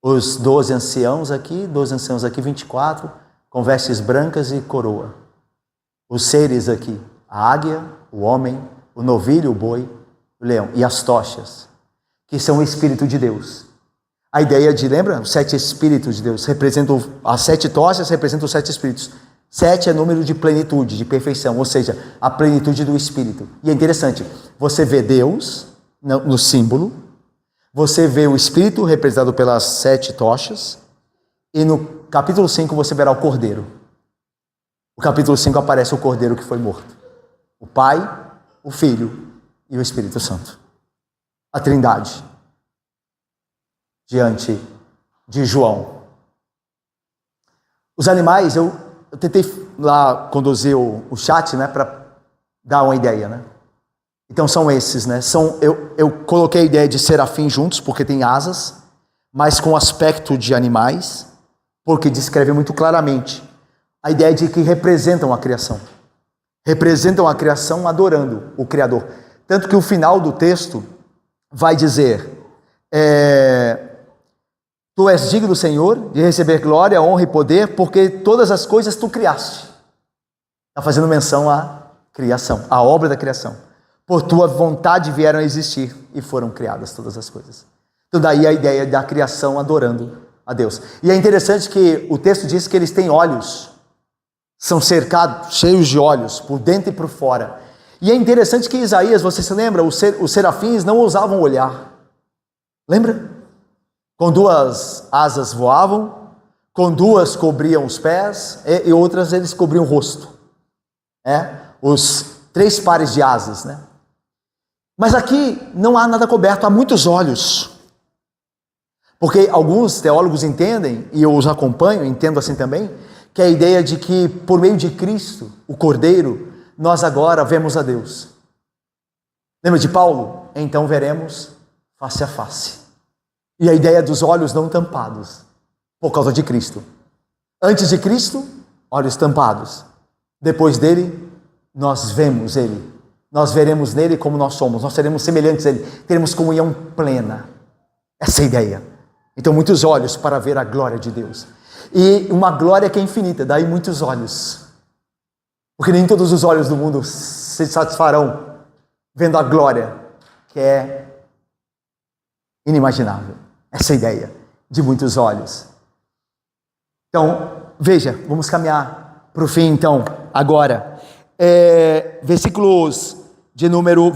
Os 12 anciãos aqui, 24, com vestes brancas e coroa. Os seres aqui, a águia, o homem, o novilho, o boi, o leão e as tochas, que são o Espírito de Deus. A ideia de, lembra? Os 7 Espíritos de Deus representam, as 7 tochas representam os 7 Espíritos. 7 é número de plenitude, de perfeição, ou seja, a plenitude do Espírito. E é interessante, você vê Deus no símbolo, você vê o Espírito representado pelas 7 tochas, e no capítulo 5 você verá o Cordeiro. No capítulo 5 aparece o Cordeiro que foi morto. O Pai, o Filho e o Espírito Santo. A Trindade. Diante de João. Os animais, eu tentei lá conduzir o chat, né, para dar uma ideia, né? Então são esses, né? Eu coloquei a ideia de serafim juntos, porque tem asas, mas com aspecto de animais, porque descreve muito claramente a ideia de que representam a criação. Representam a criação adorando o Criador. Tanto que o final do texto vai dizer: Tu és digno, Senhor, de receber glória, honra e poder, porque todas as coisas tu criaste. Está fazendo menção à criação, à obra da criação. Por tua vontade vieram a existir e foram criadas todas as coisas. Então daí a ideia da criação adorando a Deus. E é interessante que o texto diz que eles têm olhos, são cercados, cheios de olhos, por dentro e por fora. E é interessante que Isaías, você se lembra, os serafins não ousavam olhar. Lembra? Com 2 asas voavam, com 2 cobriam os pés, e outras eles cobriam o rosto. Os 3 pares de asas, né? Mas aqui não há nada coberto, há muitos olhos. Porque alguns teólogos entendem, e eu os acompanho, entendo assim também, que é a ideia de que por meio de Cristo, o Cordeiro, nós agora vemos a Deus. Lembra de Paulo? Então veremos face a face. E a ideia dos olhos não tampados, por causa de Cristo. Antes de Cristo, olhos tampados. Depois dele, nós vemos ele. Nós veremos nele como nós somos. Nós seremos semelhantes a ele. Teremos comunhão plena. Essa é a ideia. Então, muitos olhos para ver a glória de Deus. E uma glória que é infinita, daí muitos olhos. Porque nem todos os olhos do mundo se satisfarão vendo a glória, que é inimaginável. Essa é a ideia de muitos olhos. Então, veja, vamos caminhar para o fim, então, agora. Versículo de número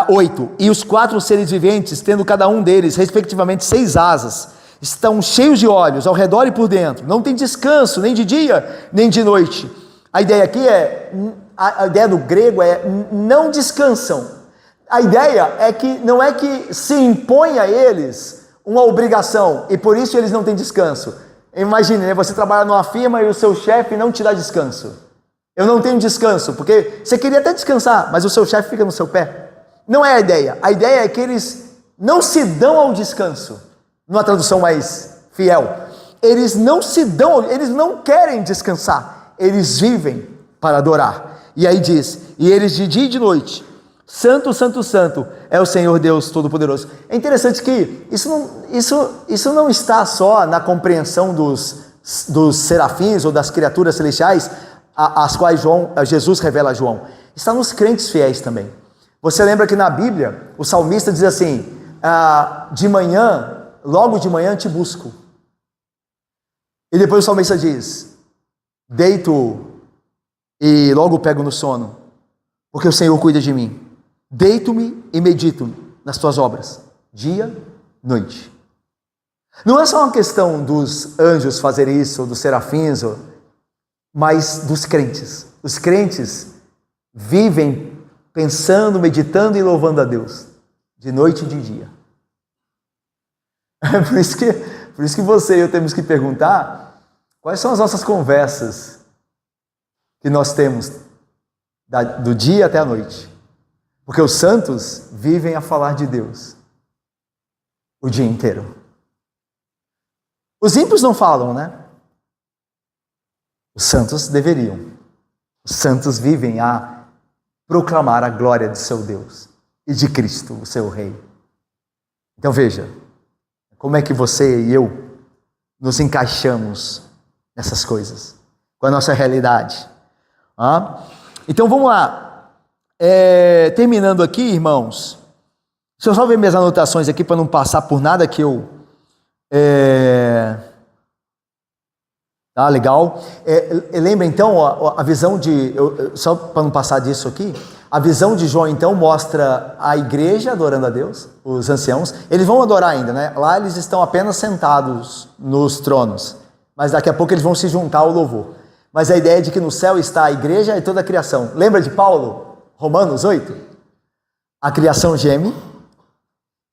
8. E os 4 seres viventes, tendo cada um deles, respectivamente, 6 asas, estão cheios de olhos, ao redor e por dentro. Não tem descanso, nem de dia, nem de noite. A ideia aqui a ideia do grego é não descansam. A ideia é que não é que se impõe a eles uma obrigação, e por isso eles não têm descanso. Imagine, né, você trabalha numa firma e o seu chefe não te dá descanso. Eu não tenho descanso, porque você queria até descansar, mas o seu chefe fica no seu pé. Não é a ideia. A ideia é que eles não se dão ao descanso. Numa tradução mais fiel. Eles não se dão, eles não querem descansar. Eles vivem para adorar. E aí diz, e eles de dia e de noite, Santo, Santo, Santo é o Senhor Deus Todo-Poderoso. É interessante que isso não está só na compreensão dos serafins ou das criaturas celestiais, as quais Jesus revela a João. Está nos crentes fiéis também. Você lembra que na Bíblia, o salmista diz assim, de manhã, logo de manhã te busco. E depois o salmista diz, deito e logo pego no sono, porque o Senhor cuida de mim. Deito-me e medito nas tuas obras, dia, noite. Não é só uma questão dos anjos fazerem isso, ou dos serafins, mas dos crentes. Os crentes vivem pensando, meditando e louvando a Deus, de noite e de dia. É por isso que você e eu temos que perguntar quais são as nossas conversas que nós temos do dia até a noite. Porque os santos vivem a falar de Deus o dia inteiro. Os ímpios não falam, né? Os santos deveriam. Os santos vivem a proclamar a glória de seu Deus e de Cristo, o seu Rei. Então veja, como é que você e eu nos encaixamos nessas coisas, com a nossa realidade. Então vamos lá. Terminando aqui, irmãos, deixa eu só ver minhas anotações aqui para não passar por nada que eu... Tá, legal. Lembra então a visão de... só para não passar disso aqui, a visão de João então mostra a igreja adorando a Deus, os anciãos. Eles vão adorar ainda, né? Lá eles estão apenas sentados nos tronos, mas daqui a pouco eles vão se juntar ao louvor. Mas a ideia é de que no céu está a igreja e toda a criação. Lembra de Paulo, Romanos 8? A criação geme,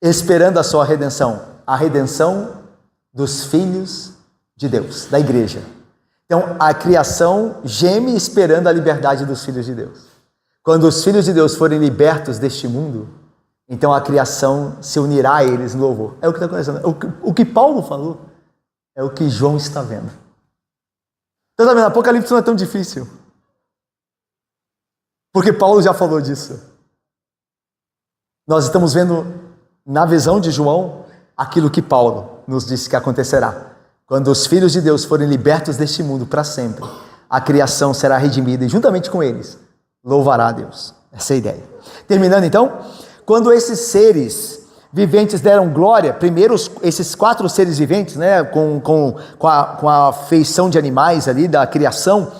esperando a sua redenção. A redenção dos filhos de Deus, da igreja. Então, a criação geme esperando a liberdade dos filhos de Deus. Quando os filhos de Deus forem libertos deste mundo, então a criação se unirá a eles no louvor. É o que está acontecendo. O que Paulo falou é o que João está vendo. Então, está vendo? Apocalipse não é tão difícil. Porque Paulo já falou disso. Nós estamos vendo na visão de João aquilo que Paulo nos disse que acontecerá. Quando os filhos de Deus forem libertos deste mundo para sempre, a criação será redimida e juntamente com eles louvará a Deus. Essa é a ideia. Terminando então, quando esses seres viventes deram glória, primeiro esses 4 seres viventes, né, com a feição de animais ali da criação,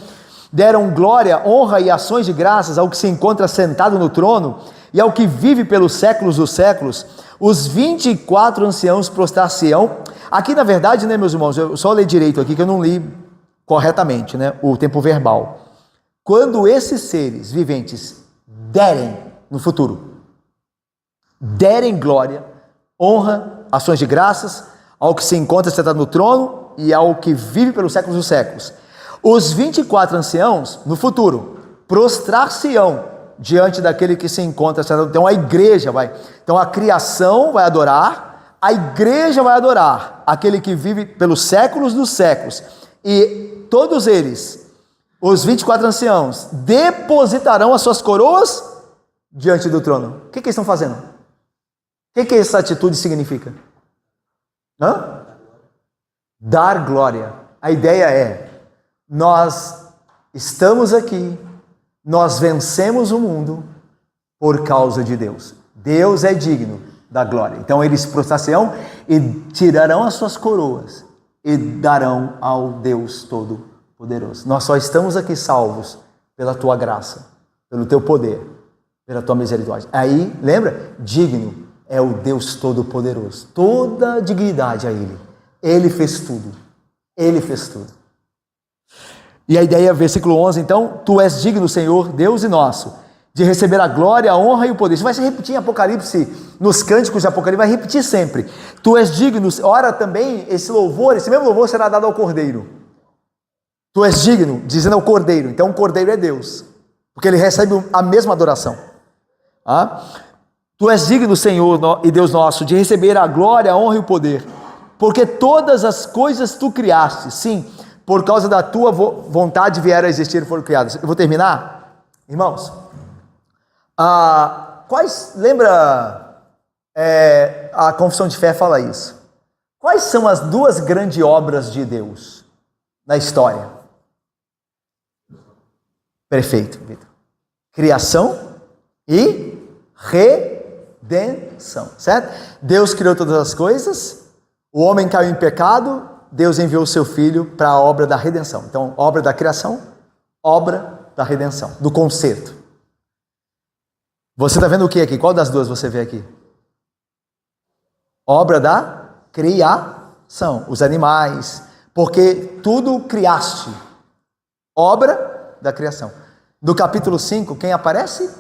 deram glória, honra e ações de graças ao que se encontra sentado no trono e ao que vive pelos séculos dos séculos. Os 24 anciãos prostrar-se-ão. Aqui na verdade, né, meus irmãos, eu só leio direito aqui que eu não li corretamente, né, o tempo verbal. Quando esses seres viventes derem, no futuro, derem glória, honra, ações de graças ao que se encontra sentado no trono e ao que vive pelos séculos dos séculos. Os 24 anciãos, no futuro, prostrar-se-ão diante daquele que se encontra sentado. Então a igreja vai, então a criação vai adorar, a igreja vai adorar aquele que vive pelos séculos dos séculos, e todos eles, os 24 anciãos, depositarão as suas coroas diante do trono. O que eles estão fazendo? O que essa atitude significa? Dar glória. A ideia é, nós estamos aqui, nós vencemos o mundo por causa de Deus. Deus é digno da glória. Então eles prostrar-se-ão e tirarão as suas coroas e darão ao Deus Todo-Poderoso. Nós só estamos aqui salvos pela tua graça, pelo teu poder, pela tua misericórdia. Aí, lembra? Digno é o Deus Todo-Poderoso. Toda dignidade a Ele. Ele fez tudo. Ele fez tudo. E a ideia, versículo 11, então, tu és digno, Senhor, Deus e nosso, de receber a glória, a honra e o poder. Isso vai se repetir em Apocalipse, nos cânticos de Apocalipse, vai repetir sempre. Tu és digno, ora também, esse louvor, esse mesmo louvor será dado ao Cordeiro. Tu és digno, dizendo ao Cordeiro. Então o Cordeiro é Deus, porque ele recebe a mesma adoração. Tu és digno, Senhor e Deus nosso, de receber a glória, a honra e o poder, porque todas as coisas tu criaste, sim, por causa da tua vontade vieram a existir e foram criadas. Eu vou terminar, irmãos. Lembra, a Confissão de Fé fala isso. Quais são as 2 grandes obras de Deus na história? Perfeito, Vitor. Criação e redenção, certo? Deus criou todas as coisas, o homem caiu em pecado, Deus enviou o seu Filho para a obra da redenção. Então, obra da criação, obra da redenção, do conserto. Você está vendo o que aqui? Qual das 2 você vê aqui? Obra da criação, os animais, porque tudo criaste. Obra da criação. No capítulo 5, quem aparece?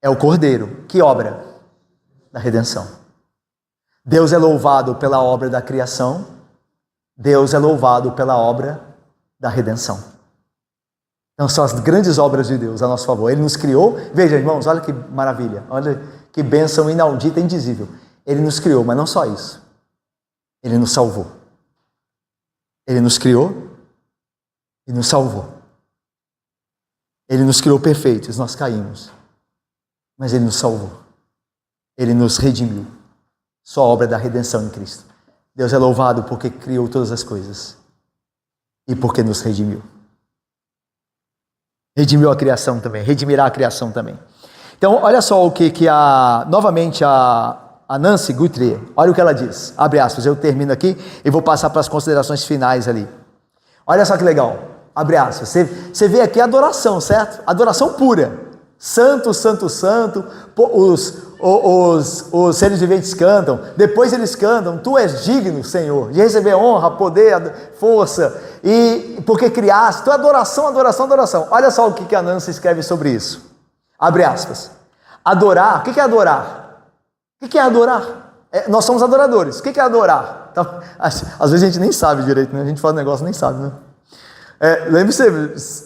É o Cordeiro. Que obra? Da redenção. Deus é louvado pela obra da criação, Deus é louvado pela obra da redenção. Então são as grandes obras de Deus a nosso favor. Ele nos criou, veja irmãos, olha que maravilha, olha que bênção inaudita e indizível. Ele nos criou, mas não só isso. Ele nos salvou. Ele nos criou e nos salvou. Ele nos criou perfeitos, nós caímos. Mas Ele nos salvou. Ele nos redimiu. Só a obra da redenção em Cristo. Deus é louvado porque criou todas as coisas. E porque nos redimiu. Redimiu a criação também. Redimirá a criação também. Então, olha só o que novamente a Nancy Guthrie, olha o que ela diz. Abre aspas, eu termino aqui e vou passar para as considerações finais ali. Olha só que legal. Abre aspas. Você vê aqui a adoração, certo? Adoração pura. Santo, santo, santo. Os seres viventes cantam. Depois eles cantam. Tu és digno, Senhor, de receber honra, poder, força. E porque criaste. Então, adoração, adoração, adoração. Olha só o que a Nancy escreve sobre isso. Abre aspas. Adorar. O que é adorar? O que é adorar? Nós somos adoradores. O que é adorar? Então, às vezes a gente nem sabe direito, né? A gente fala um negócio e nem sabe, né?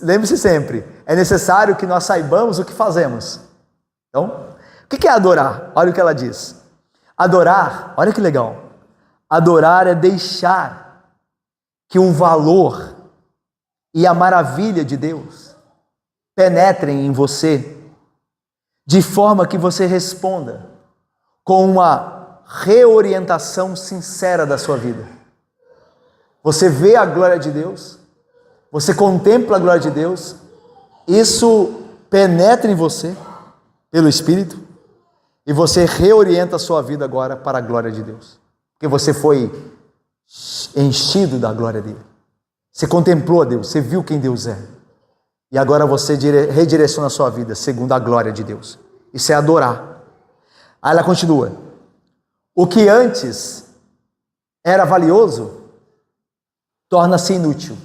Lembre-se sempre, é necessário que nós saibamos o que fazemos. Então, o que é adorar? Olha o que ela diz. Adorar, olha que legal. Adorar é deixar que o valor e a maravilha de Deus penetrem em você, de forma que você responda com uma reorientação sincera da sua vida. Você vê a glória de Deus, você contempla a glória de Deus, isso penetra em você, pelo Espírito, e você reorienta a sua vida agora para a glória de Deus, porque você foi enchido da glória dele, você contemplou a Deus, você viu quem Deus é, e agora você redireciona a sua vida segundo a glória de Deus. Isso é adorar. Aí ela continua. O que antes era valioso torna-se inútil.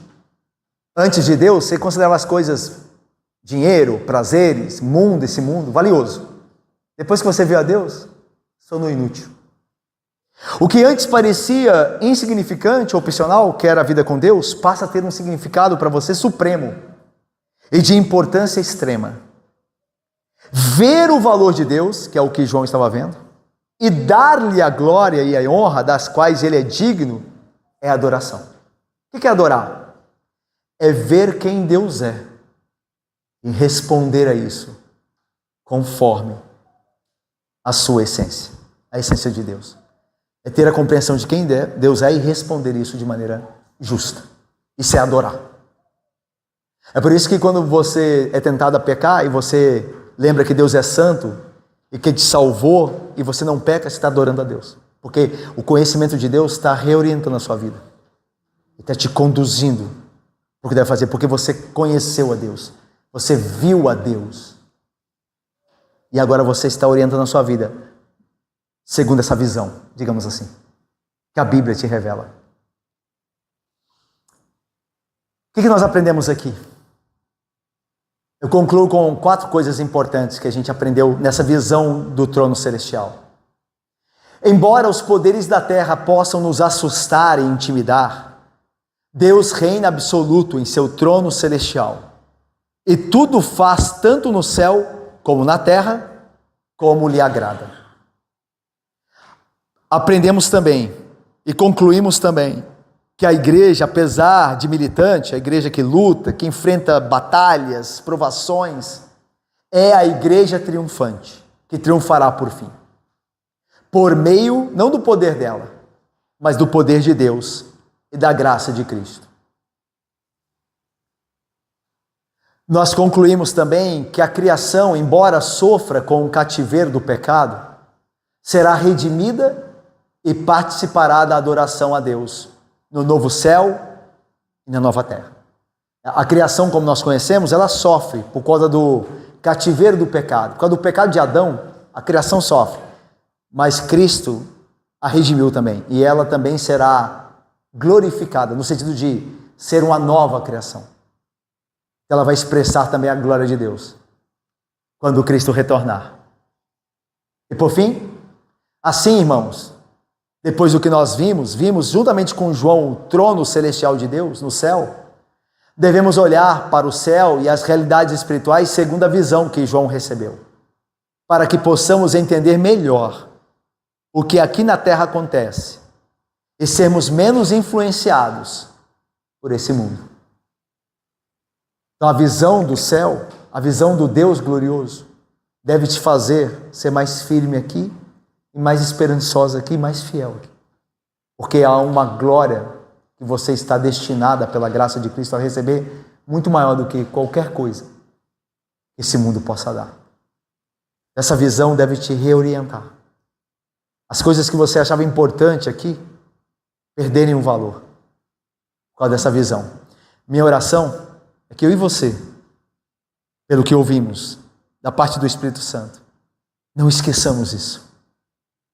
Antes de Deus, você considerava as coisas, dinheiro, prazeres, mundo, esse mundo, valioso. Depois que você viu a Deus, tornou inútil. O que antes parecia insignificante, opcional, que era a vida com Deus, passa a ter um significado para você supremo e de importância extrema. Ver o valor de Deus, que é o que João estava vendo, e dar-lhe a glória e a honra das quais ele é digno, é adoração. O que é adorar? É ver quem Deus é e responder a isso conforme a sua essência, a essência de Deus. É ter a compreensão de quem Deus é e responder isso de maneira justa. Isso é adorar. É por isso que quando você é tentado a pecar e você lembra que Deus é santo e que te salvou e você não peca, você está adorando a Deus. Porque o conhecimento de Deus está reorientando a sua vida. Está te conduzindo para o que deve fazer, porque você conheceu a Deus. Você viu a Deus. E agora você está orientando a sua vida segundo essa visão, digamos assim, que a Bíblia te revela. O que nós aprendemos aqui? Eu concluo com 4 coisas importantes que a gente aprendeu nessa visão do trono celestial. Embora os poderes da terra possam nos assustar e intimidar, Deus reina absoluto em seu trono celestial. E tudo faz tanto no céu como na terra, como lhe agrada. Aprendemos também e concluímos também que a igreja, apesar de militante, a igreja que luta, que enfrenta batalhas, provações, é a igreja triunfante, que triunfará por fim. Por meio, não do poder dela, mas do poder de Deus e da graça de Cristo. Nós concluímos também que a criação, embora sofra com o cativeiro do pecado, será redimida e participará da adoração a Deus no novo céu e na nova terra. A criação, como nós conhecemos, ela sofre por causa do cativeiro do pecado. Por causa do pecado de Adão, a criação sofre. Mas Cristo a redimiu também. E ela também será glorificada, no sentido de ser uma nova criação. Ela vai expressar também a glória de Deus quando Cristo retornar. E por fim, assim, irmãos, depois do que nós vimos juntamente com João o trono celestial de Deus no céu, devemos olhar para o céu e as realidades espirituais segundo a visão que João recebeu, para que possamos entender melhor o que aqui na terra acontece e sermos menos influenciados por esse mundo. Então a visão do céu, a visão do Deus glorioso, deve te fazer ser mais firme aqui, e mais esperançosa aqui, e mais fiel aqui. Porque há uma glória que você está destinada pela graça de Cristo a receber, muito maior do que qualquer coisa que esse mundo possa dar. Essa visão deve te reorientar. As coisas que você achava importante aqui, perderem o valor por causa dessa visão. Minha oração é que eu e você, pelo que ouvimos da parte do Espírito Santo, não esqueçamos isso.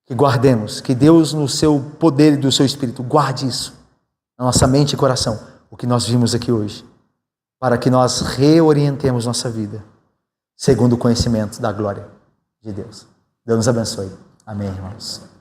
Que guardemos, que Deus no seu poder e do seu Espírito guarde isso na nossa mente e coração, o que nós vimos aqui hoje, para que nós reorientemos nossa vida segundo o conhecimento da glória de Deus. Deus nos abençoe. Amém, irmãos.